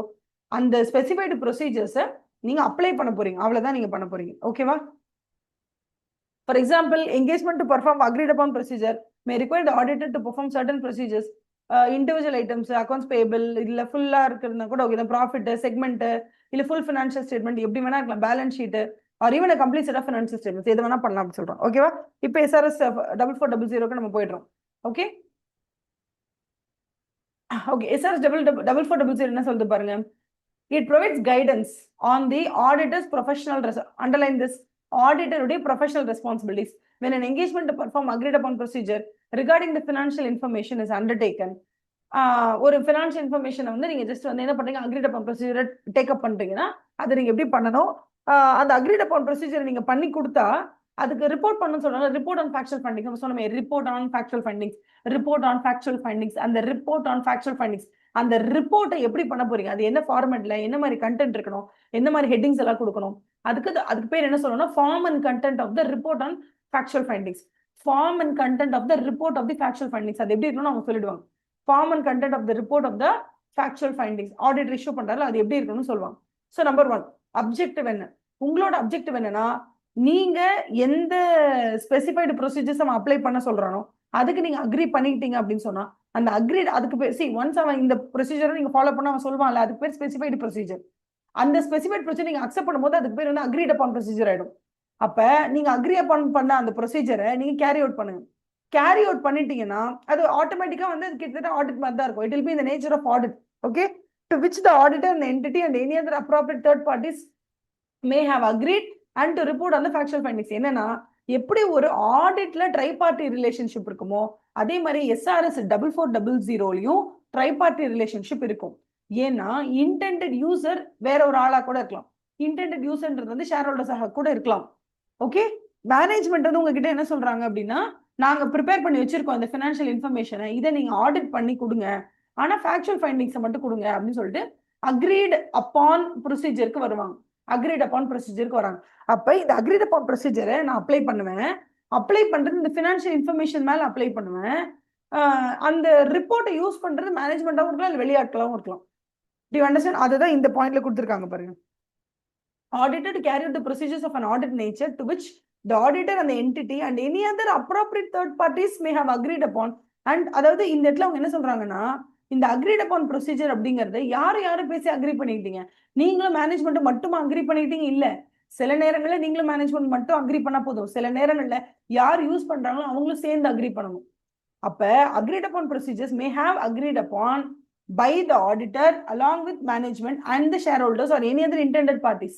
அந்த ஸ்பெசிஃபைடு ப்ரொசீஜர்ஸை நீங்க அப்ளை பண்ண போறீங்க, அவ்வளவுதான் நீங்க பண்ண போறீங்க. ஓகேவா? For example, engagement to perform agreed upon procedure may require the auditor to perform certain procedures. Individual items, accounts payable, இல்ல ஃபுல்லா இருக்கிறதுனா கூட ஓகே, ப்ராஃபிட் செக்மெண்ட், இல்ல ஃபுல் ஃபினான்ஷியல் ஸ்டேட்மெண்ட், எப்படி வேணா இருக்கலாம், balance sheet or even complete set of financial statements, எது வேணா பண்ணலாம் அப்படின்னு சொல்றோம். ஓகேவா? இப்போ SRS 4400 நம்ம போயிடுறோம். ஓகே ஓகே, SRS 4400 என்ன சொல்லுது பாருங்க. It provides guidance on the auditor's professional, underline this, auditor உடைய professional responsibilities when an engagement to perform agreed upon procedure regarding the financial information is undertaken. ஒரு ஃபினான்ஷியல் இன்ஃபர்மேஷனை வந்து நீங்க ஜஸ்ட் வந்து என்ன பண்றீங்க, அக்ரீட் அப்பான் ப்ரொசீஜரை டேக் அப் பண்றீங்கன்னா அதை நீங்க எப்படி பண்ணணும், அந்த அக்ரீட் அப்பான் ப்ரொசீஜரை நீங்க பண்ணி கொடுத்தா அதுக்கு ரிப்போர்ட் பண்ணணும்னு சொல்றாங்க. ரிப்போர்ட் ஆன் ஃபேக்சுவல் ஃபைண்டிங்ஸ் நம்ம சொன்னோமே, report on factual findings, report on factual findings. அந்த ரிப்போர்ட் ஆன் ஃபேக்சுவல் ஃபைண்டிங்ஸ், அந்த ரிப்போர்ட்டை எப்படி பண்ண போறீங்க, அது என்ன ஃபார்மேட்ல, என்ன மாதிரி கண்டென்ட் இருக்கணும், என்ன மாதிரி ஹெட்டிங்ஸ் எல்லாம் கொடுக்கணும், அதுக்கு பேர் என்ன சொல்லணும்னா form and content of the report on factual findings. Form and content of the report of the factual findings அது எப்படி இருக்கணும்னு அவங்க சொல்லிடுவாங்க. Form and content of the report of the factual findings auditor issue பண்றாரு, அது எப்படி இருக்கணும்னு சொல்லுவாங்க. ஸோ நம்பர் 1 அப்ஜெக்டிவ் என்ன, உங்களோட அப்ஜெக்டிவ் என்னன்னா நீங்க எந்த ஸ்பெசிஃபைடு ப்ரொசீஜர்ஸ் அவன் அப்ளை பண்ண சொல்றானோ அதுக்கு நீங்க அக்ரி பண்ணிக்கிட்டீங்க அப்படின்னு சொன்னா அந்த அக்ரீட் அதுக்கு பேர் ஒன்ஸ் அவன் இந்த ப்ரொசீஜரை நீங்க ஃபாலோ பண்ண அவன் சொல்லுவான்ல, அதுக்கு பேர் ஸ்பெசிஃபைடு ப்ரொசீஜர். அந்த ஸ்பெசிஃபைட் ப்ரொசீஜர் நீங்க அக்செப்ட் பண்ணும்போது அதுக்கு பேர் வந்து அக்ரீட் அப்பான் ப்ரொசீஜர் ஆயிடும். அப்ப நீங்க அக்ரி அப்பான் பண்ண அந்த ப்ரொசீஜரை நீங்க கேரி அவுட் பண்ணுங்க. கேரி அவுட் பண்ணிட்டீங்கன்னா அது ஆட்டோமேட்டிக்கா வந்து கிட்டத்தட்ட ஆடிட் மாதிரி தான் இருக்கும். இட் வில் பி இந்த nature of audit. Okay, to which the auditor and entity and any other appropriate third parties may have agreed and to report on the factual findings. என்னன்னா எப்படி ஒரு ஆடிட்ல ட்ரை பார்ட்டி ரிலேஷன்ஷிப் இருக்குமோ அதே மாதிரி SRS 4400லையும் try party relationship இருக்கும். ஏன்னா intended user வேற ஒரு ஆளா கூட இருக்கலாம். இன்டெண்டட் யூசர்ன்றது வந்து ஷேர் ஹோல்டர்ஸாக கூட இருக்கலாம். ஓகே, மேனேஜ்மெண்ட் வந்து உங்ககிட்ட என்ன சொல்றாங்க அப்படின்னா, நாங்க ப்ரிப்பேர் பண்ணி வச்சிருக்கோம் இந்த ஃபினான்ஷியல் இன்ஃபர்மேஷனை, இதை நீங்க ஆடிட் பண்ணி கொடுங்க, ஆனா ஃபேக்சுவல் ஃபைண்டிங்ஸை மட்டும் கொடுங்க அப்படின்னு சொல்லிட்டு அக்ரீட் அப்பான் ப்ரொசீஜருக்கு வருவாங்க. அக்ரீட் அப்பான் ப்ரொசீஜருக்கு வராங்க. அப்ப இந்த அக்ரீட் அப்பான் ப்ரொசீஜரை நான் அப்ளை பண்ணுவேன். அப்ளை பண்றது இந்த ஃபினான்ஷியல் இன்ஃபர்மேஷன் மேல அப்ளை பண்ணுவேன். அந்த ரிப்போர்ட்டை யூஸ் பண்றது மேனேஜ்மெண்டாவும் இருக்கலாம், இல்லை வெளியாட்களாவும் இருக்கலாம். To you understand? அதுதான் இந்த பாயிண்ட்ல கொடுத்துருக்காங்க பாருங்க. Auditor to carry out the procedures of an audit nature to which the auditor and the entity and any other appropriate third parties may have agreed upon. And அதாவது இந்த இடத்துல அவங்க என்ன சொல்றாங்கன்னா, இந்த agreed upon procedure அப்படிங்கறது யாரு பேசி அக்ரி பண்ணிக்கிட்டீங்க, நீங்களும் மேனேஜ்மெண்ட் மட்டும் அக்ரி பண்ணிக்கிட்டீங்க இல்ல. சில நேரங்கள்ல நீங்களும் மேனேஜ்மெண்ட் மட்டும் அக்ரி பண்ணா போதும், சில நேரங்கள்ல யார் யூஸ் பண்றாங்களோ அவங்களும் சேர்ந்து அக்ரி பண்ணணும். அப்ப agreed upon procedures may have agreed upon by the auditor along with management and the shareholders or any other intended parties.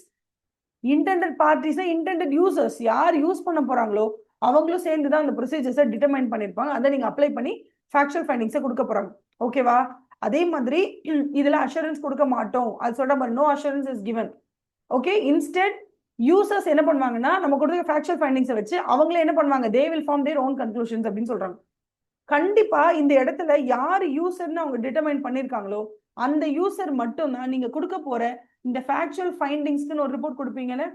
Intended parties intended users யார் யூஸ் பண்ண போறாங்களோ அவங்களும் சேர்ந்து தான் அந்த ப்ரொசீஜர்ஸை டிட்டர்மைன் பண்ணிருப்பாங்க. அதை நீங்க அப்ளை பண்ணி ஃபேக்சுவல் ஃபைண்டிங்ஸை கொடுக்க போறாங்க. ஓகேவா? அதே மாதிரி இதுல அஷூரன்ஸ் கொடுக்க மாட்டோம், அது சொல்ற மாதிரி no assurance is given. Okay, instead users என்ன பண்ணுவாங்கன்னா நம்ம கொடுத்த ஃபேக்சுவல் ஃபைண்டிங்ஸை வச்சு அவங்களே என்ன பண்ணுவாங்க, they will form their own conclusions அப்படின்னு சொல்றாங்க. கண்டிப்பா இந்த இடத்துல யாரு யூசர்னு அவங்க டிட்டர்மைன் பண்ணிருக்காங்களோ அந்த யூசர் மட்டும் தான் நீங்க கொடுக்க போற இந்த ஃபேக்சுவல் ஃபைண்டிங்ஸ்க்கு ஒரு ரிப்போர்ட் கொடுப்பீங்கன்னு,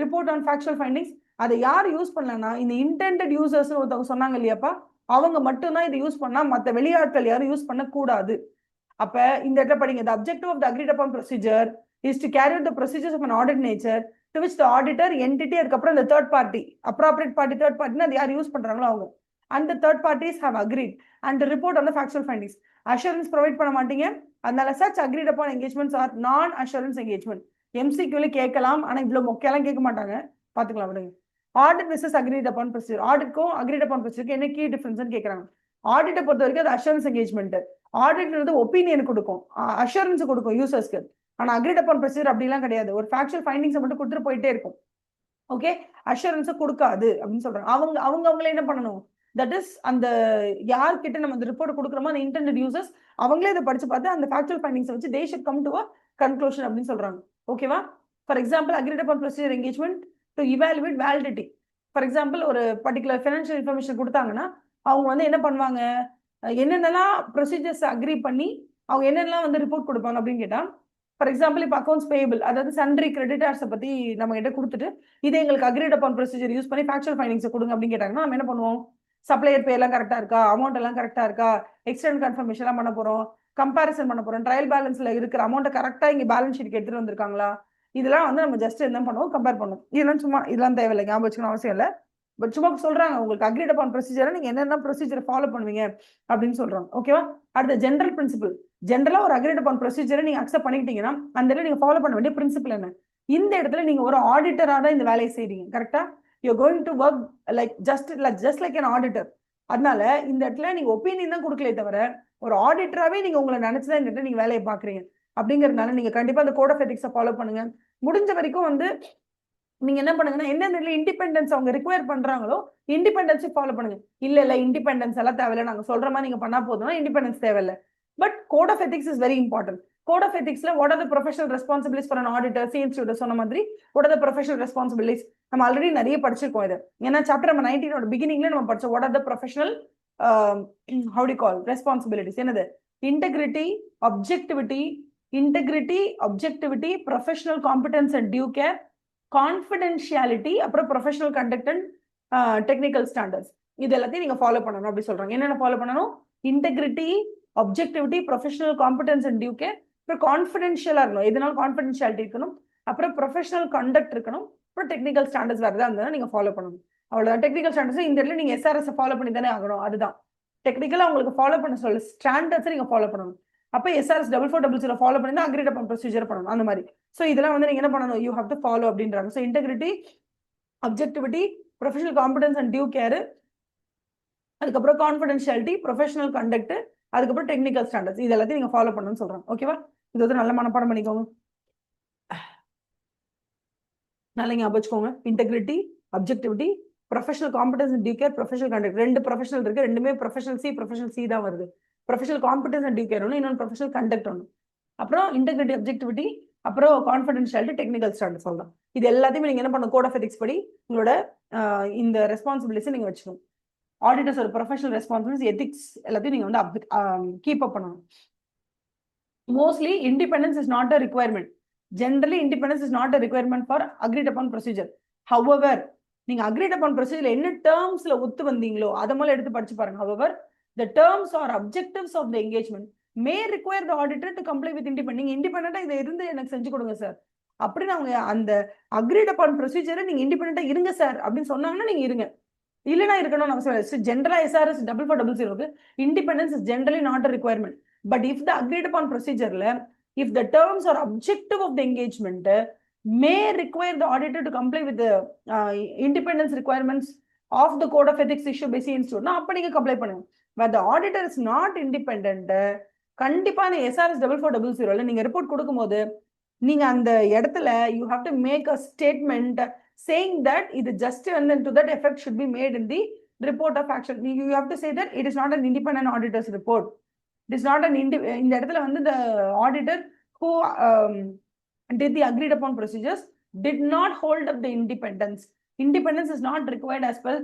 ரிப்போர்ட் ஆன் ஃபேக்சுவல் ஃபைண்டிங்ஸ். அதை யார் யூஸ் பண்ணலன்னா இந்த இன்டெண்டட் யூசர்ஸ் ஒருத்தவங்க சொன்னாங்க இல்லையாப்பா, அவங்க மட்டும்தான் இதை யூஸ் பண்ணா மற்ற வெளியாட்கள் யாரும் யூஸ் பண்ண கூடாது. அப்ப இந்த இடத்துல படிங்க, the objective of the agreed upon procedure is to carry out the procedures of an audit nature to which the auditor, entity, அதுக்கப்புறம் the third party, appropriate party, third party அது யார் யூஸ் பண்றாங்களோ அவங்க and the third parties have agreed and to report on the factual findings. Assurance provide பண்ண மாட்டீங்க, அதனால such agreed upon engagements are non assurance engagement. MCQல கேட்கலாம், ஆனா இவ்வளவு மொக்கையெல்லாம் கேட்க மாட்டாங்க, பாத்துக்கலாம் விடுங்க. Audit versus agreed upon procedure. ஆடிட்க்கும் agreed upon procedure என்ன கீ டிஃபரன்ஸ்னு கேக்குறாங்க. ஆடிட்டை பொறுத்த வரைக்கும் அது அஷூரன்ஸ் என்கேஜ்மெண்ட். ஆடிட்ன்றது ஒப்பீனியன் கொடுக்கும், அஷூரன்ஸ் கொடுக்கும் யூசர்ஸ்க்கு. ஆனா அக்ரீட் அப்பான் ப்ரொசீஜர் அப்படிலாம் கிடையாது, ஒரு ஃபேக்சுவல் ஃபைண்டிங்ஸை மட்டும் கொடுத்துட்டு போயிட்டே இருக்கும். ஓகே, அஷூரன்ஸை கொடுக்காது அப்படின்னு சொல்றாங்க. அவங்களே என்ன பண்ணணும், தட் இஸ் அந்த யார்கிட்ட நம்ம அந்த ரிப்போர்ட் கொடுக்குறோமோ அந்த இன்டெண்டட் யூசர்ஸ் அவங்களே இதை படிச்சு பார்த்து அந்த ஃபேக்சுவல் ஃபைண்டிங்ஸை வச்சு they should come to a conclusion அப்படின்னு சொல்றாங்க. ஓகேவா? For example agreed upon procedure engagement to evaluate validity. For example ஒரு பர்டிகுலர் ஃபினான்ஷியல் இன்ஃபர்மேஷன் கொடுத்தாங்கன்னா அவங்க வந்து என்ன பண்ணுவாங்க, என்னென்னலாம் ப்ரொசீஜர்ஸ் அக்ரி பண்ணி அவங்க என்னென்னலாம் வந்து ரிப்போர்ட் கொடுப்பாங்க அப்படின்னு கேட்டா, ஃபார் எக்ஸாம்பிள் இப்போ அக்கௌண்ட்ஸ் பேபிள், அதாவது சன்ட்ரி கிரெடிட்டார்ஸை பத்தி நம்ம கிட்ட கொடுத்துட்டு இதை எங்களுக்கு அக்ரிட் அப்பான் ப்ரொசீஜர் யூஸ் பண்ணி ஃபேக்சுவல் ஃபைண்டிங்ஸை கொடுங்க அப்படின்னு கேட்டாங்கன்னா நம்ம என்ன பண்ணுவோம், சப்ளையர் பே எல்லாம் கரெக்டா இருக்கா, அமௌண்ட் எல்லாம் கரெக்டா இருக்கா, எக்ஸ்டர்னல் கன்ஃபர்மேஷன் எல்லாம் பண்ண போறோம், கம்பேரிசன் பண்ண போறோம், ட்ரையல் பேலன்ஸ்ல இருக்கிற அமௌண்ட்டை கரெக்டா இங்க பேலன்ஸ் ஷீட் எடுத்துட்டு வந்திருக்காங்களா, இதெல்லாம் வந்து நம்ம ஜஸ்ட் என்ன பண்ணுவோம், கம்பேர் பண்ணுவோம். இதெல்லாம் சும்மா இதெல்லாம் தேவையில்லை, ஞாபகம் வச்சுக்கணும் அவசியம் இல்லை. பட் சும்மா சொல்றாங்க உங்களுக்கு அக்ரிட் அப்பான் ப்ரொசீஜரை நீங்க என்னென்ன ப்ரொசீஜர் ஃபாலோ பண்ணுவீங்க அப்படின்னு சொல்றாங்க. ஓகேவா? அடுத்த ஜென்ரல் பிரின்சிபல். ஜென்ரலா ஒரு அக்ரிட் அப்பான் ப்ரொசீஜரை நீங்க அக்செப்ட் பண்ணிக்கிட்டீங்கன்னா அந்த இடத்துல நீங்க ஃபாலோ பண்ண வேண்டிய பிரின்சிபல் என்ன? இந்த இடத்துல நீங்க ஒரு ஆடிட்டரா தான் இந்த வேலையை செய்றீங்க. கரெக்டா? You going to work like just like an auditor. அதனால இந்த இடத்துல நீங்க ஒப்பீனியன் தான் கொடுக்கலே தவிர ஒரு ஆடிட்டராகவே நீங்க உங்களை நினைச்சுதான் இந்த இடத்துல நீங்க வேலையை பாக்குறீங்க. அப்படிங்கறதுனால நீங்க கண்டிப்பா அந்த கோட் ஆஃப் எத்திக்ஸை ஃபாலோ பண்ணுங்க. முடிஞ்ச வரைக்கும் வந்து நீங்க என்ன பண்ணுங்கன்னா எந்தெந்த இண்டிபெண்டன்ஸ் அவங்க ரிக்வயர் பண்றாங்களோ இண்டிபெண்டன்ஸ் ஃபாலோ பண்ணுங்க. இல்ல இண்டிபெண்டன்ஸ் எல்லாம் தேவையில்லை, நாங்க சொல்ற மாதிரி நீங்க பண்ணா போதும்னா இண்டிபெண்டன்ஸ் தேவையில்லை. But code of ethics is very important. Code of எத்திக்ஸ்ல what are the professional responsibilities for an auditor, CNC சொன்ன மாதிரி what are the professional responsibilities நம்ம ஆல்ரெடி நிறைய படிச்சிருக்கோம். இது ஏன்னா சாப்டர் நம்ம 19 பிகினிங்ல நம்ம படிச்சோம். What are the professional how do you call responsibilities? என்னது? Integrity, objectivity, professional competence and due care, confidentiality, அப்புறம் professional conduct and technical standards. இது எல்லாத்தையும் நீங்க ஃபாலோ பண்ணணும் அப்படி சொல்றாங்க. என்னென்ன ஃபாலோ பண்ணணும்? Integrity, objectivity, professional competence and due care, அப்புறம் கான்ஃபிடென்ஷியலா இருக்கணும், எதனால கான்ஃபிடென்ஷியாலிட்டி இருக்கணும், அப்புறம் ப்ரொஃபஷனல் கண்டக்ட் இருக்கணும், அப்புறம் டெக்னிக்கல் ஸ்டாண்டர்ட்ஸ் வரதா இருந்தாலும் நீங்க ஃபாலோ பண்ணணும். அவ்வளவுதான். டெக்னிக்கல் ஸ்டாண்டர்ட்ஸ் இந்த இடத்துல நீங்க SRS ஃபாலோ பண்ணி தானே ஆகணும். அதுதான் டெக்னிக்கலா உங்களுக்கு ஃபாலோ பண்ண சொல்ல ஸ்டாண்டர்ட்ஸ் நீங்க ஃபாலோ பண்ணணும். அப்ப SRS 4400 ஃபாலோ பண்ணி அக்ரிட் அப்பான் ப்ரொசீஜர் பண்ணணும். அந்த மாதிரி சோ இதெல்லாம் வந்து நீங்க என்ன பண்ணணும், யூ ஹேவ் டு ஃபாலோ அப்படின்றாங்க. So integrity, objectivity, professional competence and due care, அதுக்கப்புறம் கான்ஃபிடென்ஷியாலிட்டி, ப்ரொஃபஷனல் கண்டக்ட், அதுக்கப்புறம் டெக்னிக்கல் ஸ்டாண்டர்ட்ஸ், இது எல்லாத்தையும் நீங்க ஃபாலோ பண்ணணும்னு சொல்றாங்க. ஓகேவா? இது வந்து நல்ல மனப்பாடம் பண்ணிக்கோங்க, நல்லா ஞாபகம் வச்சுக்கோங்க. Integrity, objectivity, professional competence and due care, professional conduct. ரெண்டு ப்ரொஃபஷனல் இருக்கு, ரெண்டுமே ப்ரொஃபஷனல் சி தான் வருது. Professional competence and due care ஒன்று, இன்னொன்று ப்ரொஃபஷனல் கண்டக்ட் ஒன்று. அப்புறம் இன்டெகிரிட்டி, அப்ஜெக்டிவிட்டி, அப்புறம் கான்ஃபிடென்ஷியாலிட்டி, டெக்னிக்கல் ஸ்டாண்டர்ட் சொல்லலாம். இது எல்லாத்தையுமே நீங்க என்ன பண்ணணும், கோட் ஆஃப் எத்திக்ஸ் படி உங்களோட இந்த ரெஸ்பான்சிபிலிட்டிஸ் நீங்க வச்சுக்கணும். ஆடிட்டர்ஸ் ஒரு ப்ரொஃபஷனல் ரெஸ்பான்சிபிலிட்டிஸ், எத்திக்ஸ் எல்லாத்தையும் நீங்க வந்து கீப் அப் பண்ணணும். Mostly independence is not a requirement. Generally independence is not a requirement for அக்ரிட் upon procedure. However நீங்க அக்ரிட் அப்பான் ப்ரொசீஜர் என்ன டேர்ம்ஸ்ல ஒத்து வந்தீங்களோ அதை மேல எடுத்து படிச்சு பாருங்க. However the terms or objectives of the engagement may require the auditor to comply with independent. நீங்க இண்டிபெண்டா இதை இருந்து எனக்கு செஞ்சு கொடுங்க சார் அப்படின்னு அவங்க அந்த அக்ரிட் அப்பான் ப்ரொசீஜரை நீங்க இண்டிபெண்டா இருங்க சார் அப்படின்னு சொன்னாங்கன்னா நீங்க இருங்க, இல்லைன்னா இருக்கணும்னு அவசியம் இல்லை. ஜென்ரலா SRS 4400 independence is generally not a requirement. But if the agreed upon ப்ரொசீஜர்ல if the terms or objective of the engagement may require the auditor to comply with the independence requirements of the code of ethics issued by CNC னா அப்ப நீங்க comply பண்ணுங்க. But the auditor is not independent. கண்டிப்பா SRS 4400 நீங்க report கொடுக்கும்போது நீங்க அந்த இடத்துல you have to make a statement saying that இது just and to that effect should be made in the report of action. You have to say that it is not an independent auditor's report. It is not an இந்த இடத்துல வந்து the auditor who did the agreed upon procedures did not hold up the independence. Independence is not required as per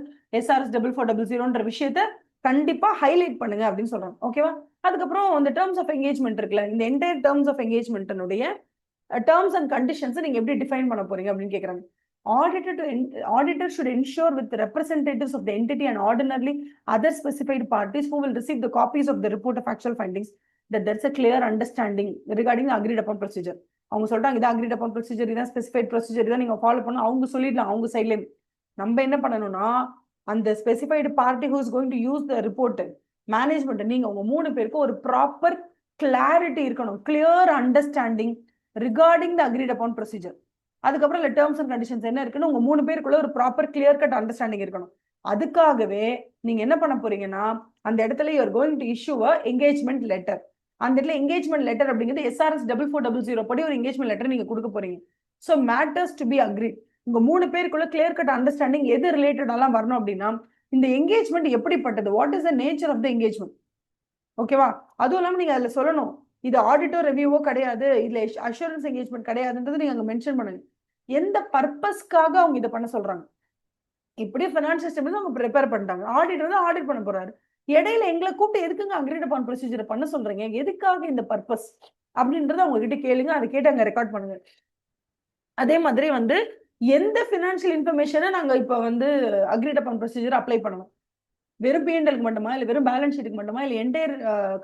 SRS 4400ன்ற விஷயத்தை கண்டிப்பா highlight பண்ணுங்க அப்படின்னு சொல்றாங்க. ஓகேவா? அதுக்கப்புறம் இந்த டேர்ம்ஸ் ஆஃப் என்கேஜ்மெண்ட் இருக்குல்ல, இந்த என்டையர் டேர்ம்ஸ் ஆஃப் என்கேஜ்மெண்ட்னுடைய டேர்ம்ஸ் அண்ட் கண்டிஷன்ஸ் நீங்க எப்படி டிஃபைன் பண்ண போறீங்க அப்படின்னு கேக்குறாங்க. Auditor should ensure with the representatives of the entity and ordinarily other specified parties who will receive the copies of the report of actual findings that there is a clear understanding regarding the agreed upon procedure. அவங்க சொல்றாங்க இதான் அக்ரிட் upon procedure, இதான் specified procedure, இதான் நீங்க follow பண்ணணும் அவங்க சொல்லிடலாம் அவங்க சைட்ல. நம்ம என்ன பண்ணணும்னா அந்த specified party who is going to use the report, management, நீங்க உங்க 3 பேருக்கு ஒரு ப்ராப்பர் கிளாரிட்டி இருக்கணும், clear understanding regarding the agreed upon procedure. அதுக்கப்புறம் இல்லை டேர்ம்ஸ் அண்ட் கண்டிஷன்ஸ் என்ன இருக்குன்னு உங்க 3 பேருக்குள்ள ஒரு ப்ராப்பர் கிளியர் கட் அண்டர்ஸ்டாண்டிங் இருக்கணும். அதுக்காகவே நீங்க என்ன பண்ண போறீங்கன்னா அந்த இடத்துல you are going to issue a engagement letter. அந்த இடத்துல என்கேஜ்மெண்ட் லெட்டர் அப்படிங்கிறது SRS 4400 படி ஒரு என்கேஜ்மெண்ட் லெட்டர் நீங்க கொடுக்க போறீங்க. So matters to be agreed. உங்க 3 பேருக்குள்ள கிளியர் கட் அண்டர்ஸ்டாண்டிங் எது ரிலேட்டடாலாம் வரணும் அப்படின்னா இந்த என்கேஜ்மெண்ட் எப்படிப்பட்டது, what is the nature of the engagement. ஓகேவா? அதுவும் இல்லாமல் நீங்க அதுல சொல்லணும் இது ஆடிட்டோ ரிவ்யூவோ கிடையாது, இதுல அஷூரன்ஸ் என்கேஜ்மெண்ட் கிடையாதுன்றது நீங்க அங்க மென்ஷன் பண்ணுங்க. எந்த பர்பஸ்க்காக அவங்க இதை பண்ண சொல்றாங்க, இப்படியே ஃபினான்ஷியல் ஸ்டேட்மெண்ட்ஸ் அவங்க ப்ரிப்பேர் பண்ணிட்டாங்க. ஆடிட்டர் தான் ஆடிட் பண்ண போறாரு. இடையில எங்களை கூப்பிட்டு எதுக்குங்க அக்ரீட் அப்பான் ப்ரொசீஜர் பண்ண சொல்றீங்க, எதுக்காக இந்த பர்பஸ் அப்படின்றத அவங்க கிட்ட கேளுங்க. அதை கேட்டு அங்க ரெக்கார்ட் பண்ணுங்க. அதே மாதிரி வந்து எந்த ஃபினான்ஷியல் இன்ஃபர்மேஷனை நாங்க இப்ப வந்து அக்ரீட் அப்பான் ப்ரொசீஜர் அப்ளை பண்ணணும், வெறும் பிஎன்எல்க்கு மட்டுமா, இல்ல வெறும் பேலன்ஸ் ஷீட்டுக்கு மட்டுமா, இல்ல entire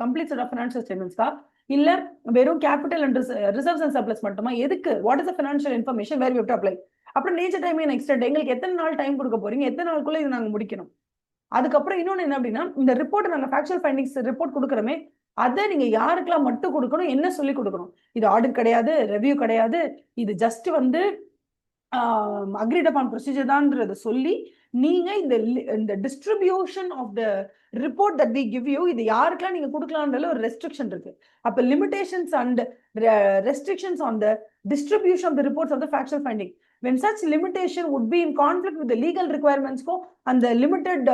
complete set of financial ஸ்டேட்மெண்ட்ஸ்க்கா, இல்ல வெறும் capital and reserves and surplus மட்டுமா, எதுக்கு, what is the financial information where you have to apply. அப்புறம் நேச்சர் டைம் எக்ஸ்டெண்ட், எங்களுக்கு எத்தனை நாள் டைம் கொடுக்க போறீங்க, எத்தனை நாளுக்குள்ள இது நாங்க முடிக்கணும். அதுக்கப்புறம் இன்னொன்னு என்ன அப்படின்னா, இந்த ரிப்போர்ட் நாங்க ஃபேக்சுவல் ஃபைண்டிங்ஸ் ரிப்போர்ட் கொடுக்குறோமே, அதை நீங்க யாருக்கெல்லாம் மட்டும் கொடுக்கணும், என்ன சொல்லி கொடுக்கணும். இது ஆடிட் கிடையாது, ரெவ்யூ கிடையாது, இது ஜஸ்ட் வந்து அக்ரீட் அப்பான் ப்ரொசீஜர் தான்றத சொல்லி நீங்க இந்த distribution of the report that we give you, இது யாருக்கெல்லாம் நீங்க கொடுக்கலாம்ன்றதுல ஒரு ரெஸ்ட்ரிக்ஷன் இருக்கு. அப்ப limitations and restrictions on the distribution of the reports of the factual finding. When such limitation would be in conflict with the legal requirements and the limited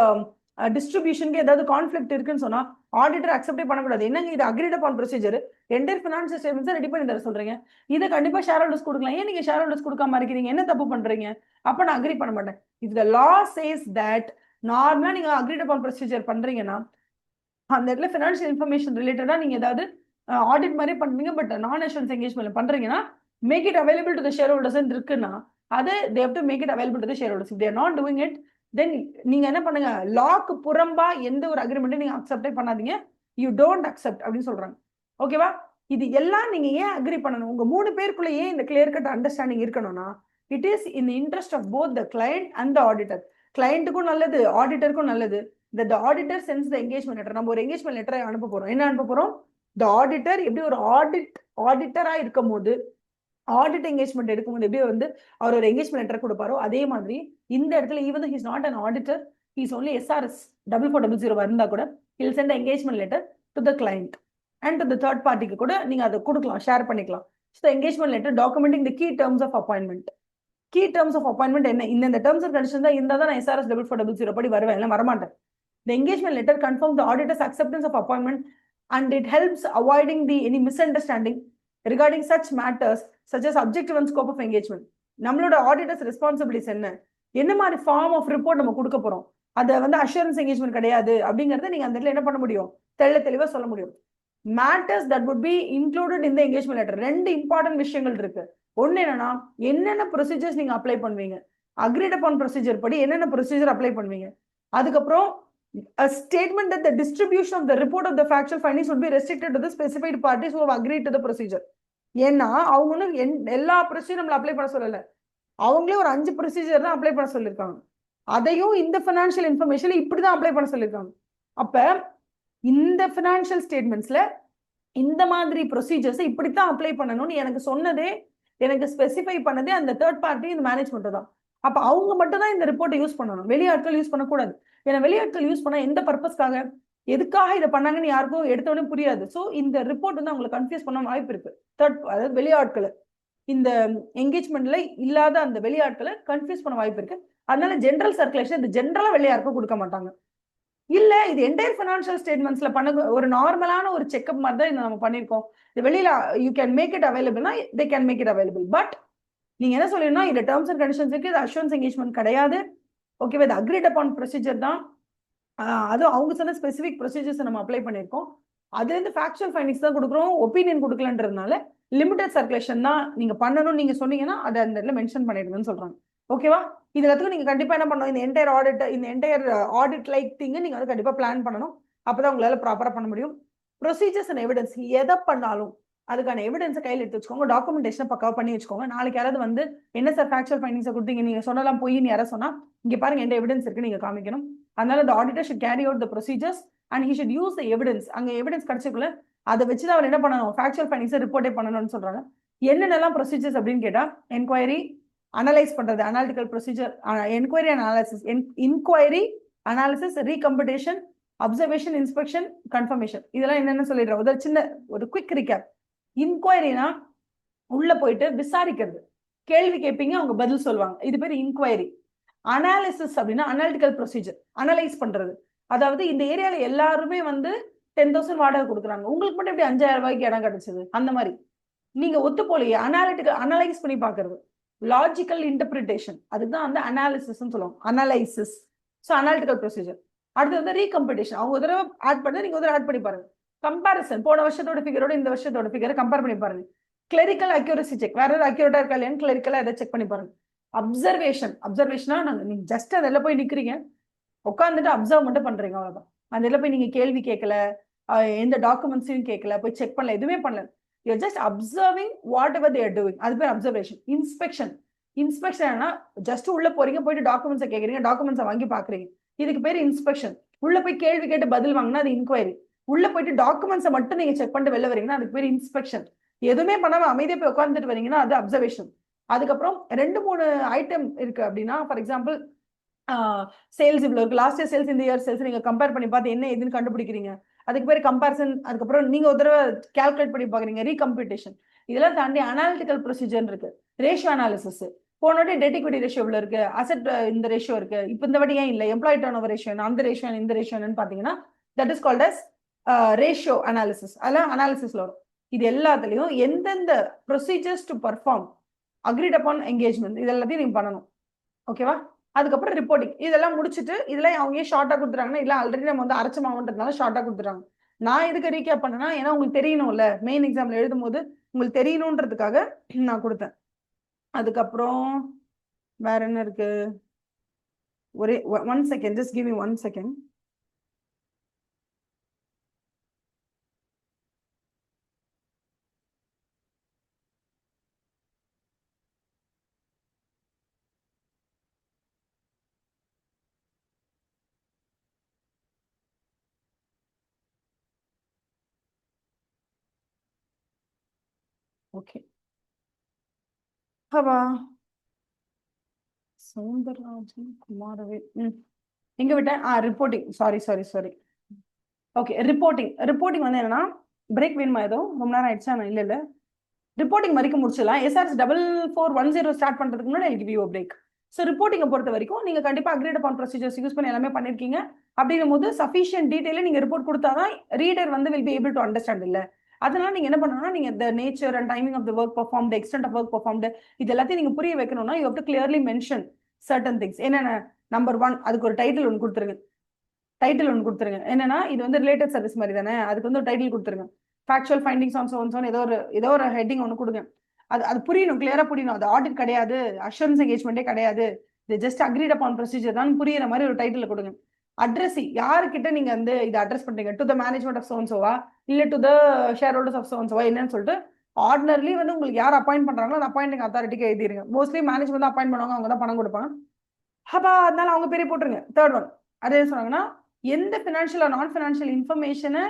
distribution ஏதாவது conflict இருக்குன்னு சொன்னா ஆடிட்டர் அக்செப்டே பண்ணக்கூடாது. என்னங்க இது agreed upon procedure, entire financial statements ready பண்ணி தர சொல்றீங்க, இதை கண்டிப்பா ஷேர் ஹோல்டர்ஸ் கொடுக்கலாம், ஏன் நீங்க ஷேர் ஹோல்டர்ஸ் கொடுக்காம இருக்கீங்க, என்ன தப்பு பண்றீங்க, அப்ப நான் அக்ரி பண்ண மாட்டேன். If the law says that நார்மலா நீங்க அக்ரீட் அப்பான் ப்ரொசீஜர் பண்றீங்கன்னா அந்த இடத்துல ஃபினான்ஷியல் இன்ஃபர்மேஷன் ரிலேட்டடா நீங்க ஏதாவது ஆடிட் மாதிரி பண்றீங்க, பட் நான் அஷூரன்ஸ் என்கேஜ்மெண்ட் பண்றீங்கன்னா make it available to the shareholders இருக்குன்னா அது they have to make it available to the shareholders. If they are not doing it, then நீங்க என்ன பண்ணுங்க, லாக்கு புறம்பா எந்த ஒரு அக்ரிமெண்ட்டும் நீங்க அக்செப்டே பண்ணாதீங்க, யூ டோன்ட் அக்செப்ட் அப்படின்னு சொல்றாங்க. ஓகேவா? இது எல்லாம் நீங்க ஏன் அக்ரி பண்ணணும், உங்க 3 பேருக்குள்ள ஏன் இந்த கிளியர் கட் அண்டர்ஸ்டாண்டிங் இருக்கணும்னா, it is in the interest of both the client and the auditor. கிளையண்ட்டுக்கும் நல்லது, ஆடிட்டருக்கும் நல்லது. the auditor sends the engagement letter. நம்ம ஒரு engagement letter அனுப்ப போறோம். என்ன அனுப்ப போறோம்? the auditor எப்படி ஒரு ஆடிட்டரா இருக்கும் போது, ஆடிட் என்கேஜ்மெண்ட் எடுக்கும்போது எப்படி வந்து அவர் ஒரு என்கேஜ்மெண்ட் லெட்டர் கொடுப்பாரோ, அதே மாதிரி இந்த இடத்துல even he is not an auditor, he is only SRS 4400 இருந்தா கூட he will send the engagement letter to the client and to the third partyக்கு கூட நீங்க அதை கொடுக்கலாம், ஷேர் பண்ணிக்கலாம். so the engagement letter documenting the key terms of appointment. key terms of appointment என்ன, இந்த terms and conditions தான் இருந்தா தான் நான் SRS 4400 படி வருவேன், இல்லை வரமாட்டேன். the engagement letter confirms the auditor's acceptance of appointment and it helps avoiding any misunderstanding regarding such matters such as objective and scope of engagement. நம்மளோட ஆடிட்டர்ஸ் ரெஸ்பான்சிபிலிட்டிஸ் என்ன மாதிரி ஃபார்ம் ஆஃப் ரிப்போர்ட் நம்ம கொடுக்க போறோம், அதை வந்து அஷூரன்ஸ் என்கேஜ்மெண்ட் கிடையாது அப்படிங்கறத நீங்க அந்த இடத்துல என்ன பண்ண முடியும், தெளிவா சொல்ல முடியும். Matters that would be included in the engagement letter. 2 important விஷயங்கள் இருக்கு. ஒன்னு என்னன்னா, என்னென்ன ப்ரொசீஜர்ஸ் நீங்க அப்ளை பண்ணுவீங்க, அக்ரீட் அப்பான் ப்ரொசீஜர் படி என்னென்ன ப்ரொசீஜர் அப்ளை பண்ணுவீங்க. அதுக்கப்புறம் a statement that the distribution of the report of the factual findings would be restricted to the specified parties who have agreed to the procedure. ஏன்னா அவங்க ஒன்றும் எல்லா procedure நம்மள apply பண்ண சொல்லல, அவங்களே ஒரு 5 ப்ரொசீஜர் தான் அப்ளை பண்ண சொல்லியிருக்காங்க. அதையும் இந்த ஃபினான்ஷியல் இன்ஃபர்மேஷன்ல இப்படிதான் அப்ளை பண்ண சொல்லியிருக்காங்க. அப்ப இந்த ஃபினான்ஷியல் ஸ்டேட்மெண்ட்ஸ்ல இந்த மாதிரி ப்ரொசீஜர்ஸ் இப்படித்தான் அப்ளை பண்ணணும்னு எனக்கு சொன்னதே, எனக்கு ஸ்பெசிஃபை பண்ணதே அந்த தேர்ட் பார்ட்டி, இந்த மேனேஜ்மெண்ட் தான். அப்ப அவங்க மட்டும் தான் இந்த ரிப்போர்ட்டை யூஸ் பண்ணணும், வெளியாட்கள் யூஸ் பண்ணக்கூடாது. ஏன்னா வெளியாட்கள் யூஸ் பண்ணா எந்த பர்பஸ்க்காக, எதுக்காக இதை பண்ணாங்கன்னு யாருக்கும் எடுத்தோடனே புரியாது. ஸோ இந்த ரிப்போர்ட் வந்து அவங்களை கன்ஃபியூஸ் பண்ண வாய்ப்பு இருக்கு. அதாவது வெளியாட்களை, இந்த என்கேஜ்மெண்ட்ல இல்லாத அந்த வெளியாட்களை கன்ஃபியூஸ் பண்ண வாய்ப்பு இருக்கு. அதனால ஜென்ரல் சர்க்குலேஷன் இது ஜென்ரலா வெளியாருக்கும் கொடுக்க மாட்டாங்க. இல்ல இது என்டையர் ஃபினான்ஷியல் ஸ்டேட்மெண்ட்ஸ்ல பண்ண ஒரு நார்மலான ஒரு செக்அப் மாதிரி தான் நம்ம பண்ணிருக்கோம், இது வெளியில யூ கேன் மேக் இட் அவைலபிள்னா they can make it available. But நீங்க என்ன சொல்லணும், இந்த டேர்ம்ஸ் அண்ட் கண்டிஷன்ஸ் இருக்கு, இது அஷூரன்ஸ் என்கேஜ்மெண்ட் கிடையாது, ஓகேவா, இது அக்ரீட் அப்பான் ப்ரொசீஜர் தான். அதுவும் அவங்க சொன்ன ஸ்பெசிபிக் ப்ரொசீஜர்ஸ் நம்ம அப்ளை பண்ணியிருக்கோம், அதுல இருந்து ஃபேக்சுவல் ஃபைண்டிங்ஸ் தான் கொடுக்குறோம், ஒப்பீனியன் கொடுக்கலன்றதுனால லிமிடெட் சர்க்குலேஷன் தான் நீங்க பண்ணணும்னு நீங்க சொன்னீங்கன்னா அதை அந்த இடத்துல மென்ஷன் பண்ணிடுங்கன்னு சொல்றாங்க. ஓகேவா? இது எல்லாத்துக்கும் நீங்க கண்டிப்பா என்ன பண்ணணும், இந்த என்டையர் ஆடிட் லைக் திங் நீங்க வந்து கண்டிப்பா பிளான் பண்ணணும். அப்பதான் உங்களால ப்ராப்பரா பண்ண முடியும். ப்ரொசீஜர்ஸ் அண்ட் எவிடன்ஸ் எதை பண்ணாலும் அதுக்கான எவிடன்ஸை கையில் எடுத்து வச்சுக்கோங்க, டாக்குமெண்டேஷனை பக்காவா பண்ணி வச்சுக்கோங்க. நாளைக்கு யாராவது வந்து என்ன சார் ஃபேக்சுவல் ஃபைண்டிங்ஸை கொடுத்தீங்க, நீங்க சொன்னலாம் போய் யாராவது சொன்னா இங்க பாருங்க எந்த எவிடன்ஸ் இருக்கு நீங்க காமிக்கணும். அதனால the auditor should carry out the procedures and he should use the evidence. அங்க எவிடன்ஸ் கிடைச்சிக்கல, அதை வச்சுதான் அவர் என்ன பண்ணணும், ஃபேக்சுவல் ஃபைண்டிங்ஸை ரிப்போர்ட்டே பண்ணணும்னு சொல்றாங்க. என்னென்னலாம் ப்ரொசீஜர்ஸ் அப்படின்னு கேட்டா, என்கொயரி, அனலைஸ் பண்றது, analytical procedure, enquiry analysis, inquiry analysis, recomputation, observation, inspection, confirmation. இதெல்லாம் என்னென்ன சொல்லிடுறோம், ஒரு சின்ன ஒரு குவிக் ரீகேப். இன்கொயரினா உள்ள போயிட்டு விசாரிக்கிறது, கேள்வி கேட்பீங்க, அவங்க பதில் சொல்லுவாங்க, இது பேர் இன்கொயரி. அனாலிசிஸ் அப்படின்னா அனாலிட்டிக்கல் ப்ரொசீஜர், அனலைஸ் பண்றது. அதாவது இந்த ஏரியால எல்லாருமே வந்து 10,000 வாடகை கொடுக்குறாங்க, உங்களுக்கு மட்டும் எப்படி 5,000 ரூபாய்க்கு இடம் கிடைச்சது, அந்த மாதிரி நீங்க ஒத்து போலையே, அனாலிட்டிக்கல் அனலைஸ் பண்ணி பாக்குறது. லாஜிக்கல் இன்டர்பிரிட்டேஷன், அதுதான் வந்து அனாலிசிஸ் சொல்லுவாங்க, அனலைசிஸ். So analytical procedure. அடுத்து வந்து ரீகம்படிஷன், அவங்க ஒரு தடவை ஆட் பண்ணி நீங்க ஒரு தடவை ஆட் பண்ணி பாருங்க. கம்பாரிசன், போன வருஷத்தோட ஃபிகரோட இந்த வருஷத்தோட ஃபிகரை கம்பேர் பண்ணி பாருங்க. கிளரிக்கல் அக்யூரசி செக், வேற ஏதாவது அக்யூரேட்டா இருக்கா இல்லையான்னு கிளரிக்கலா எதை செக் பண்ணி பாருங்க. அப்சர்வேஷன், அப்சர்வேஷனா நீங்க ஜஸ்ட் அதில் போய் நிக்கிறீங்க, உட்காந்துட்டு அப்சர்வ் மட்டும் பண்றீங்க, அவ்வளவுதான். அந்த இதில் போய் நீங்க கேள்வி கேட்கல, எந்த டாக்குமெண்ட்ஸையும் கேட்கல, போய் செக் பண்ணல, எதுவுமே பண்ணல. You just observing whatever they are doing. அது பேர் அப்சர்வேஷன். இன்ஸ்பெக்ஷன், இன்ஸ்பெக்ஷன் ஜஸ்ட் உள்ள போறீங்க, போயிட்டு டாக்குமெண்ட்ஸை கேட்குறீங்க, டாக்குமெண்ட்ஸை வாங்கி பாக்குறீங்க, இதுக்கு பேர் இன்ஸ்பெக்ஷன். உள்ள போய் கேள்வி கேட்டு பதில் வாங்கினா அது இன்கொயரி. உள்ள போயிட்டு டாக்குமெண்ட்ஸை மட்டும் நீங்க செக் பண்ணிட்டு வெளில வரீங்கன்னா அதுக்கு பேர் இன்ஸ்பெக்ஷன். எதுவுமே பண்ணாம அமைதியா போய் உட்காந்துட்டு வரீங்கன்னா அது அப்சர்வேஷன். அதுக்கப்புறம் 2-3 ஐட்டம் இருக்கு அப்படின்னா, ஃபார் எக்ஸாம்பிள் சேல்ஸ் இவ்வளவு இருக்கு, லாஸ்ட் இயர் சேல்ஸ் இந்த இயர் சேல்ஸ் நீங்க கம்பேர் பண்ணி பார்த்து என்ன எதுன்னு கண்டுபிடிக்கிறீங்க, அதுக்கு பேர் கம்பேரிசன். அதுக்கப்புறம் நீங்க ஒரு தடவை கால்குலேட் பண்ணி பாக்குறீங்க, ரீகம்ப்யூட்டேஷன். இதெல்லாம் தாண்டி அனாலிட்டிக்கல் ப்ரொசீஜர் இருக்கு, ரேஷியோ அனாலிசிஸ். போன வாட்டி டெட் ஈக்விட்டி ரேஷியோ எவ்வளவு இருக்கு, அசெட் இந்த ரேஷியோ இருக்கு, இப்போ இந்த வாட்டி ஏன் இல்லை, எம்ப்ளாயி டர்ன் ஓவர் ரேஷியோ, அந்த ரேஷியோ இந்த ரேஷியோன்னு பாத்தீங்கன்னா that is called as ratio analysis. அதெல்லாம் அனாலிசிஸ்ல வரும். இது எல்லாத்துலயும் எந்தெந்த procedures to perform agreed upon engagement, இது எல்லாத்தையும் நீங்க பண்ணணும். ஓகேவா? அதுக்கப்புறம் ரிப்போர்ட்டிங், இதெல்லாம் முடிச்சுட்டு இதெல்லாம் அவங்க ஏன் ஷார்ட்டா கொடுத்துறாங்கன்னா, இல்லை ஆல்ரெடி நம்ம வந்து அரைச்ச மாவுன்றதுனால ஷார்ட்டா கொடுத்துறாங்க. நான் இதுக்கு ரீகேப் பண்ணேன்னா, ஏன்னா உங்களுக்கு தெரியணும்ல, மெயின் எக்ஸாம்ல எழுதும் போது உங்களுக்கு தெரியணுன்றதுக்காக நான் கொடுத்தேன். அதுக்கப்புறம் வேற என்ன இருக்கு, ஒரே 1 second, just give me 1 second. Okay, Soundararajan குமாரவே எங்க விட்டேன்? Reporting, sorry. ஓகே, ரிப்போர்ட்டிங் வந்து என்னன்னா, பிரேக் வேணுமா? ஏதோ ரொம்ப நேரம் ஆயிடுச்சா? இல்ல இல்ல, ரிப்போர்ட்டிங் வரைக்கும் முடிச்சிடலாம். SRS 4410 ஸ்டார்ட் பண்றதுக்கு முன்னாடி I'll give you a break. So ரிப்போர்ட்டிங்கை பொறுத்த வரைக்கும் நீங்க கண்டிப்பா அக்ரீட் அப்பான் ப்ரொசீஜர்ஸ் யூஸ் பண்ணி எல்லாமே பண்ணிருக்கீங்க. அப்படிங்கும் போது சஃபிஷியன்ட் டீடைல நீங்க ரிப்போர்ட் கொடுத்தாதான் ரீடர் வந்து will be able to understand. இல்ல, அதனால நீங்க என்ன பண்ணணும்னா, நீங்க the nature and timing of the work performed, the extent of work performed, இது எல்லாத்தையும் நீங்க புரிய வைக்கணும்னா you have to clearly mention certain things. என்னென்ன? நம்பர் 1, அதுக்கு ஒரு டைட்டில் ஒன்று கொடுத்துருங்க. என்னன்னா, இது வந்து ரிலேட்டட் சர்வீஸ் மாதிரி தானே, அதுக்கு வந்து ஒரு டைட்டில் கொடுத்துருங்க. ஃபேக்சுவல் ஃபைண்டிங்ஸ் ஆன் சோன் ஏதோ ஒரு ஹெட்டிங் ஒன்று கொடுங்க. அது புரியணும், கிளியரா புரியணும். அது ஆடிட் கிடையாது, அஷூரன்ஸ் என்கேஜ்மெண்டே கிடையாது, இது ஜஸ்ட் அக்ரீட் அப்பான் ப்ரொசீஜர் தான் புரியுற மாதிரி ஒரு டைட்டில் கொடுங்க. அட்ரஸ், யாருக்கிட்ட நீங்க வந்து இதை அட்ரஸ் பண்றீங்க? டு த மேனேஜ்மெண்ட் ஆஃப் சோன்சோவா, இல்ல to the shareholders of சோன்சோவா, என்னன்னு சொல்லிட்டு ஆர்டினர்லி வந்து உங்களுக்கு யார் அப்பாயிண்ட் பண்றாங்களோ அந்த அப்பாயிண்டிங் அத்தாரிட்டிக்கு எழுதிருங்க. மோஸ்ட்லி மேனேஜ்மெண்ட் தான் அப்பாயிண்ட் பண்ணுவாங்க, அவங்க தான் பணம் கொடுப்பாங்க. அதனால அவங்க பேரே போட்டுருங்க. தேர்ட் ஒன், அது என்ன சொன்னாங்கன்னா, எந்த ஃபினான்ஷியல் ஆர் நான் ஃபினான்ஷியல் இன்ஃபர்மேஷனை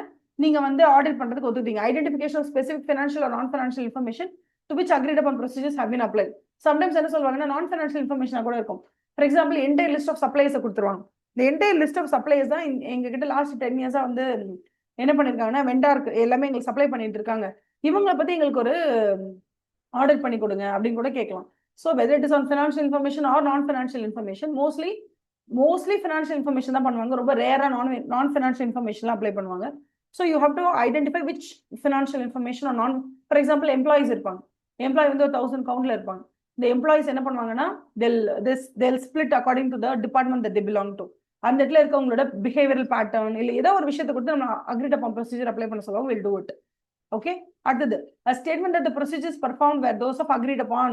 நீங்க வந்து ஆடிட் பண்றதுக்கு ஒத்துட்டீங்க. Identification of specific financial or non financial information to which agreed upon procedures have been applied. Sometimes என்ன சொல்லுவாங்கன்னா, நான் ஃபினான்ஷியல் இன்ஃபர்மேஷனா கூட இருக்கும். For example, entire list of சப்ளைஸை கொடுத்துருவாங்க. இந்த என்டையர் லிஸ்ட் ஆஃப் சப்ளைஸ் தான் எங்ககிட்ட லாஸ்ட் 10 இயர்ஸா வந்து என்ன பண்ணிருக்காங்கன்னா, வெண்டாருக்கு எல்லாமே எங்களுக்கு சப்ளை பண்ணிட்டு இருக்காங்க, இவங்களை பத்தி எங்களுக்கு ஒரு ஆர்டர் பண்ணி கொடுங்க அப்படின்னு கூட கேட்கலாம். So whether it is on financial information or non financial information, mostly financial information தான் பண்ணுவாங்க. ரொம்ப ரேரா நான் ஃபினான்ஷியல் இன்ஃபர்மேஷன் அப்ளை பண்ணுவாங்க. So you have to identify which financial information or non. For example, employees இருப்பாங்க, employee வந்து ஒரு 1000 கவுண்ட்ல இருப்பாங்க. இந்த எம்ப்ளாயிஸ் என்ன பண்ணுவாங்கன்னா, they'll split according to the department that they belong to. அந்த இடத்துல இருக்கவங்களோட பிஹேவியரல் பேட்டர்ன் இல்லை ஏதோ ஒரு விஷயத்தை கொடுத்து நம்ம அக்ரீட் அப்பான் ப்ரொசீஜர் அப்ளை பண்ண சொல்லுவாங்க. Will do it. ஓகே, அடுத்தது a statement that the procedures performed were those of agreed upon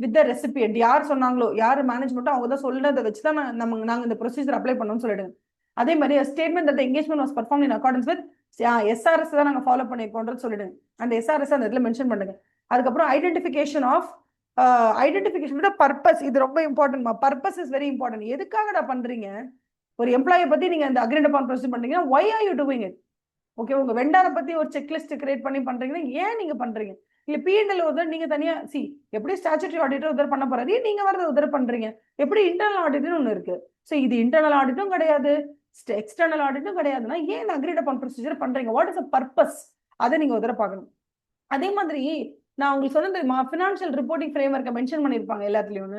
with the recipient. யார் சொன்னாங்களோ, யார் மேனேஜ்மெண்ட்டோ அவங்க தான் சொல்றதை வச்சு தான் நாங்க இந்த ப்ரொசீஜர் அப்ளை பண்ணோம்னு சொல்லிடுங்க. அதே மாதிரி a statement that the engagement was performed in accordance with SRS தான் நாங்க ஃபாலோ பண்ணிருக்கோம்ன்றது சொல்லிடுங்க. அந்த SRS அந்த இடத்துல மென்ஷன் பண்ணுங்க. அதுக்கப்புறம் ஐடென்டிஃபிகேஷன் வித் பர்பஸ், இது ரொம்ப important. Purpose is very important. எதுக்காக பண்றீங்க? ஒரு எம்ப்ளாயை பத்தி நீங்க இந்த அக்ரீட் அப்பான் ப்ரொசீஜர் பண்றீங்கன்னா, why are you doing it? Okay, உங்க வெண்டாரை பத்தி ஒரு செக்லிஸ்ட் கிரியேட் பண்ணி பண்றீங்கன்னா ஏன் நீங்க பண்றீங்க? இல்ல P&L ஒரு நீங்க தனியா எப்படி ஸ்டாச்சுட்டரி ஆடிட்டர் உதர் பண்ண போறாரு, நீங்க வரது உதர் பண்றீங்க. எப்படி இன்டர்னல் ஆடிட்னு ஒண்ணு இருக்கு. சோ இது இன்டர்னல் ஆடிட்டும் கிடையாது, எக்ஸ்டர்னல் ஆடிட்டும் கிடையாதுன்னா ஏன் இந்த அக்ரீட் அப்பான் ப்ரொசீஜர் பண்றீங்க? What is the purpose? அதை நீங்க உதர பார்க்கணும். அதே மாதிரி நான் உங்களுக்கு சொன்னது ஃபினான்ஷியல் ரிப்போர்ட்டிங் ஃப்ரேம்வொர்க்கை மென்ஷன் பண்ணிருப்பாங்க எல்லாத்துலயும்.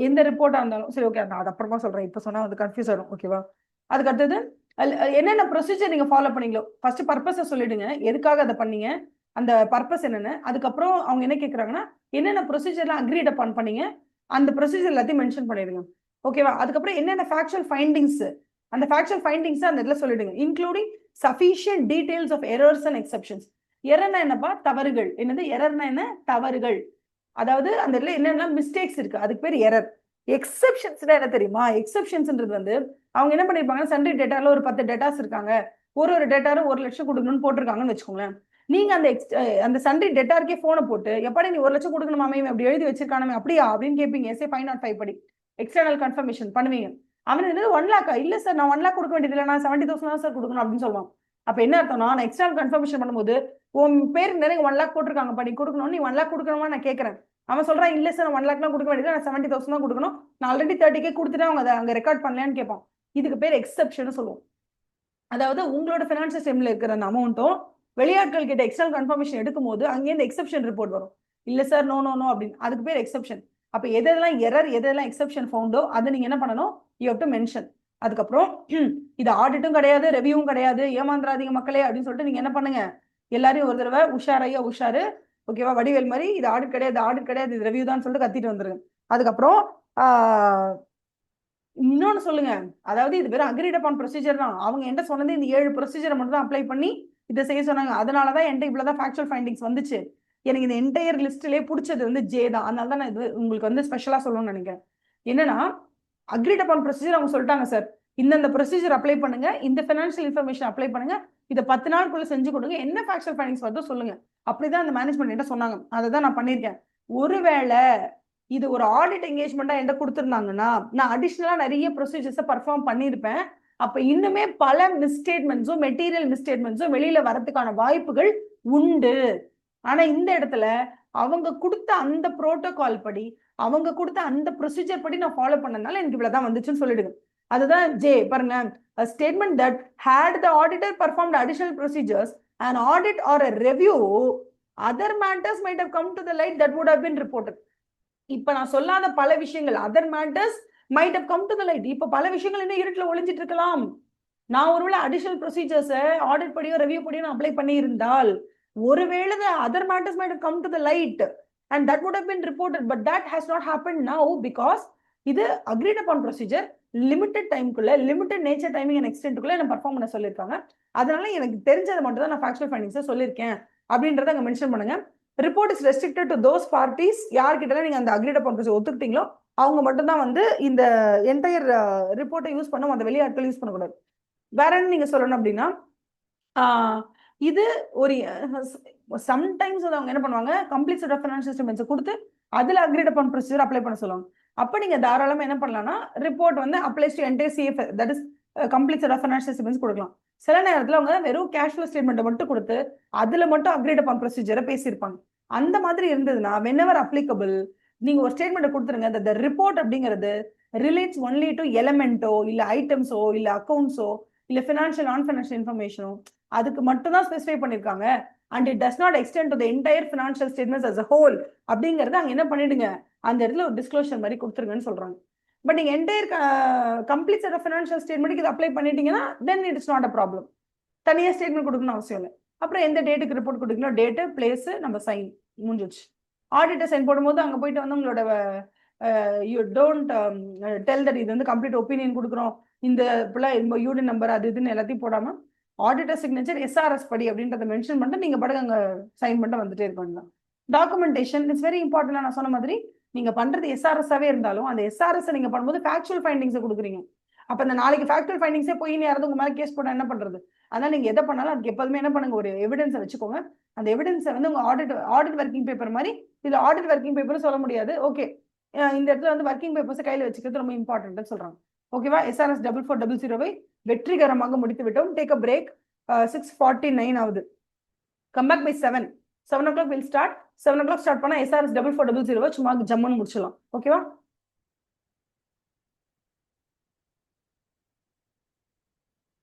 எந்த ரிப்போர்ட்டா இருந்தாலும் சரி, ஓகே, நான் அது அப்புறமா சொல்றேன். இப்ப சொன்னா அது கன்ஃபியூஸ் ஆகும். ஓகேவா? அதுக்கு அடுத்தது என்னென்ன ப்ரொசீஜர் நீங்க ஃபாலோ பண்ணீங்களோ ஃபர்ஸ்ட் பர்பஸை சொல்லிடுங்க, எதுக்காக அதை பண்ணீங்க. அந்த பர்பஸ் என்னன்னு, அதுக்கப்புறம் அவங்க என்ன கேட்குறாங்கன்னா என்னென்ன ப்ரொசீஜர்லாம் அக்ரீட் அப்பான் பண்ணீங்க அந்த ப்ரொசீஜர் எல்லாத்தையும் மென்ஷன் பண்ணிடுங்க. ஓகேவா? அதுக்கப்புறம் என்னென்ன ஃபேக்சுவல் ஃபைண்டிங்ஸ் அந்த ஃபேக்சுவல் ஃபைண்டிங்ஸ் அந்த இடத்துல சொல்லிடுங்க, including sufficient details of errors and exceptions. எரர்னா என்னப்பா? தவறுகள். என்னது எரர்னா என்ன? தவறுகள். அதாவது அந்த இடத்துல என்னென்ன மிஸ்டேக்ஸ் இருக்கு அதுக்கு பேர் எரர். எக்ஸெப்ஷன்ஸ்னா என்ன தெரியுமா? எக்ஸெப்ஷன்ஸ்ன்றது வந்து அவங்க என்ன பண்ணிருப்பாங்கன்னா சண்டே டேட்டால ஒரு 10 டேட்டாஸ் இருக்காங்க, ஒரு டேட்டாரும் 1 லட்சம் கொடுக்கணும்னு போட்டிருக்காங்கன்னு வச்சுக்கோங்களேன். நீங்க அந்த சண்டே டேட்டாருக்கே போனை போட்டு எப்படி நீ 1 லட்சம் கொடுக்கணுமாமே அப்படி எழுதி வச்சிருக்கானே அப்படியா அப்படின்னு கேட்பீங்க. எஸ்ஏ 505 படி எக்ஸ்டர்னல் கன்ஃபர்மேஷன் பண்ணுவீங்க. அவன் என்னது 1 லேக்கா? இல்ல சார் நான் 1 லேக் கொடுக்க வேண்டியது இல்லை, நான் 70,000 தான் சார் கொடுக்கணும் அப்படின்னு சொல்லுவான். அப்ப என்ன அர்த்தம்னா நான் எக்ஸ்டர்னல் கன்ஃபர்மேஷன் பண்ணும்போது உன் பேர் நிறைய 1 லேக் போட்டிருக்காங்க பண்ணி கொடுக்கணும், நீ 1 லேக் கொடுக்கணுமா நான் கேட்கறேன். அவன் சொல்றான் இல்ல சார் 1 லேக்லாம் கொடுக்க வேண்டியது, நான் 70,000 தான் கொடுக்கணும், நான் ஆல்ரெடி 30K கொடுத்துட்டு அவங்க அங்க ரெக்கார்ட் பண்ணலையான்னு கேட்பான். இதுக்கு பேர் எக்ஸெப்ஷன் சொல்லுவோம். அதாவது உங்களோட ஃபினான்ஷியல் ஸ்டேட்மெண்ட்ல இருக்கிற அந்த அமௌண்ட்டும் வெளியாட்கள் கிட்ட எக்ஸ்டர்னல் கன்ஃபர்மேஷன் எடுக்கும் போது அங்கேருந்து எக்ஸெப்ஷன் ரிப்போர்ட் வரும். இல்ல சார் நோ நோ நோ அப்படின்னு, அதுக்கு பேர் எக்ஸெப்ஷன். அப்ப எதெல்லாம் எரர் எதெல்லாம் எக்ஸெப்ஷன் ஃபவுண்டோ அதை நீங்க என்ன பண்ணணும்? You have to mention. அதுக்கப்புறம் இது ஆடிட்டும் கிடையாது, ரெவியூவும் கிடையாது, ஏமாந்துராதீங்க மக்களே அப்படின்னு சொல்லிட்டு நீங்க என்ன பண்ணுங்க, எல்லாரையும் ஒரு தடவை உஷாரையா உஷாரு, ஓகேவா? வடிவேல் மாதிரி இது ஆடிட் கிடையாது, ஆடிட் கிடையாது, இது ரெவியூ தான் சொல்லிட்டு கத்திட்டு வந்துருங்க. அதுக்கப்புறம் இன்னொன்னு சொல்லுங்க, அதாவது இது வெறும் அக்ரீட் அப்பான் ப்ரொசீஜர் தான். அவங்க என்ன சொன்னது இந்த 7 ப்ரொசீஜரை மட்டும் தான் அப்ளை பண்ணி இதை செய்ய சொன்னாங்க. அதனாலதான் என்கிட்ட இவ்வளவுதான் ஃபேக்சுவல் ஃபைண்டிங்ஸ் வந்துச்சு. எனக்கு இந்த என்டையர் லிஸ்ட்லயே பிடிச்சது வந்து ஜே தான். அதனால தான் நான் இது உங்களுக்கு வந்து ஸ்பெஷலா சொல்லணும்னு நினைக்கிறேன். என்னன்னா அக்ரீட் அப்பான் ப்ரொசீஜர் அவங்க சொல்லிட்டாங்க சார், இந்த ப்ரொசீஜர் அப்ளை பண்ணுங்க, இந்த ஃபினான்ஷியல் இன்ஃபர்மேஷன் அப்ளை பண்ணுங்க, இதை 10 நாளுக்குள்ள செஞ்சு கொடுங்க, என்ன ஃபேக்சுவல் ஃபைண்டிங்ஸ் வருதோ சொல்லுங்க. அப்படிதான் அந்த மேனேஜ்மெண்ட் என்கிட்ட சொன்னாங்க. அதை தான் நான் பண்ணியிருக்கேன். ஒருவேளை இது ஒரு ஆடிட் என்கேஜ்மெண்டா என்கிட்ட கொடுத்துருந்தாங்கன்னா நான் அடிஷனலா நிறைய ப்ரொசீஜர்ஸை பர்ஃபார்ம் பண்ணியிருப்பேன். அப்ப இன்னுமே பல மிஸ்டேட்மெண்ட்ஸும் மெட்டீரியல் மிஸ்டேட்மெண்ட்ஸும் வெளியில வரதுக்கான வாய்ப்புகள் உண்டு. ஆனா இந்த இடத்துல அவங்க கொடுத்த அந்த புரோட்டோகால் படி அவங்க கொடுத்த அந்த ப்ரொசீஜர் படி நான் ஃபாலோ பண்ணனால எனக்கு இவ்வளவுதான் வந்துச்சுன்னு சொல்லிடுங்க. அதுதான் ஜே பாருங்க, a statement that had the auditor performed additional procedures, an audit or a review, other matters might have come to the light that would have been reported. இப்ப நான் சொல்லாத பல விஷயங்கள் other matters might have come to the light. இப்ப பல விஷயங்கள் இன்னும் இருட்டுல ஒளிஞ்சிட்டு இருக்கலாம். நான் ஒருவேளை அடிஷனல் ப்ரொசீஜர்ஸ் ஆடிட் படியோ ரிவ்யூ படியோ நான் அப்ளை பண்ணி இருந்தால் ஒருவேளை other matters might have come to the light and that would have been reported, but that has not happened now because இது agreed upon procedure லிமிட்டட் டைம்க்குள்ள லிமிட்டட் நேச்சர் டைமிங் அண்ட் எக்ஸ்டென்ட்குள்ள என்ன perform பண்ண சொல்லியிருக்காங்க. அதனால எனக்கு தெரிஞ்சதை மட்டும் தான் நான் ஃபேக்சுவல் ஃபைண்டிங்ஸை சொல்லியிருக்கேன் அப்படின்றத அங்கே மென்ஷன் பண்ணுங்க. Report is restricted to those parties, யார்கிட்ட நீங்க அந்த அக்ரீட் அப்பான் ப்ரொசீஜர் ஒத்துக்கிட்டீங்களோ அவங்க மட்டும் தான் வந்து இந்த என்டையர் ரிப்போர்ட்டை யூஸ் பண்ணும், அந்த வெளியாட்கள் யூஸ் பண்ணக்கூடாது. வேற என்ன நீங்க சொல்லணும் அப்படின்னா இது ஒரு சம்டைம்ஸ் அவங்க என்ன பண்ணுவாங்க, complete set of financial statements கொடுத்து அதுல அக்ரீட் அப்பான் ப்ரொசீஜர் அப்ளை பண்ண சொல்லுவாங்க. அப்ப நீங்க தாராளமா என்ன பண்ணலாம்னா ரிப்போர்ட் வந்து applies to entire CF, that is complete set of financial statements கொடுக்கலாம். சில நேரத்துல அவங்க வெறும் கேஷ் ஃப்ளோ ஸ்டேட்மெண்ட்டை மட்டும் கொடுத்து அதுல மட்டும் அக்ரீட் அப்பான் ப்ரொசீஜரை பேசியிருப்பாங்க. அந்த மாதிரி இருந்ததுன்னா வென்எவர் அப்ளிகபிள் நீங்க ஒரு ஸ்டேட்மெண்ட் கொடுத்துருங்க. the ரிப்போர்ட் அப்படிங்கிறது ரிலேட்ஸ் ஒன்லி டு எலமெண்டோ இல்ல ஐட்டம்ஸோ இல்ல அக்கௌண்ட்ஸோ இல்ல ஃபினான்ஷியல் நான் ஃபினான்ஷியல் இன்ஃபர்மேஷனோ அதுக்கு மட்டும் தான் ஸ்பெசிஃபை பண்ணிருக்காங்க. And it does not extend to the entire financial statements as a whole அப்படிங்கறது அங்க என்ன பண்ணிடுங்க, அந்த இடத்துல ஒரு டிஸ்க்ளோஷர் மாதிரி கொடுத்துருங்கன்னு சொல்றாங்க. பட் நீங்க entire complete set of financial ஸ்டேட்மெண்ட்டுக்கு இது அப்ளை பண்ணிட்டீங்கன்னா then it is not a problem. தனியாக ஸ்டேட்மெண்ட் கொடுக்கணும் அவசியம் இல்லை. அப்புறம் எந்த டேட்டுக்கு ரிப்போர்ட் கொடுக்கணும், டேட்டு பிளேஸ் நம்ம சைன் முடிஞ்சிச்சு. ஆடிட்டர் சைன் போடும்போது அங்கே போயிட்டு வந்து உங்களோட யூ டோன்ட் டெல் தட் இது வந்து கம்ப்ளீட் ஒப்பீனியன் கொடுக்குறோம், இந்த யூனிட் நம்பர் அது இதுன்னு எல்லாத்தையும் போடாம ஆடிட்டர் சிக்னேச்சர் எஸ்ஆர்எஸ் படி அப்படின்றத மென்ஷன் பண்ணிட்டு நீங்க பாட்டுக்கு அங்கே சைன் பண்ணிட்டு வந்துட்டே இருக்கணும். Documentation it's very important. நான் சொன்ன மாதிரி நீங்க பண்றது எஸ்ஆர்எஸ்ஸாவே இருந்தாலும் அந்த எஸ்ஆர்எஸ் நீங்க பண்ணும்போது ஃபேக்சுவல் ஃபைண்டிங்ஸை கொடுக்குறீங்க. அப்ப இந்த நாளைக்கு ஃபேக்சுவல் ஃபைண்டிங்ஸே போய் யாராவது உங்க மேல கேஸ் போட்டா என்ன பண்றது? அதனால நீங்க எதை பண்ணாலும் அதுக்கு எப்போதுமே என்ன பண்ணுங்க, ஒரு எவிடன்ஸை வச்சுக்கோங்க. அந்த எவிடன்ஸை வந்து உங்க ஆடிட் ஒர்க்கிங் பேப்பர் மாதிரி, இதுல ஆடிட் ஒர்க்கிங் பேப்பர் சொல்ல முடியாது, ஓகே இந்த இடத்துல வந்து ஒர்க்கிங் பேப்பர்ஸை கையில வச்சுக்கிறது ரொம்ப இம்பார்ட்டன்ட் சொல்றாங்க. ஓகேவா? எஸ்ஆர்எஸ் 4400 வெற்றிகரமாக முடித்து விட்டோம். Take a break. 6:49 ஆகுது. Come back by 7 o'clock will start. 7 o'clock start பண்ணா எஸ்ஆர்எஸ் 4400 சும்மா ஜம்முன்னு முடிச்சிடலாம். ஓகேவா?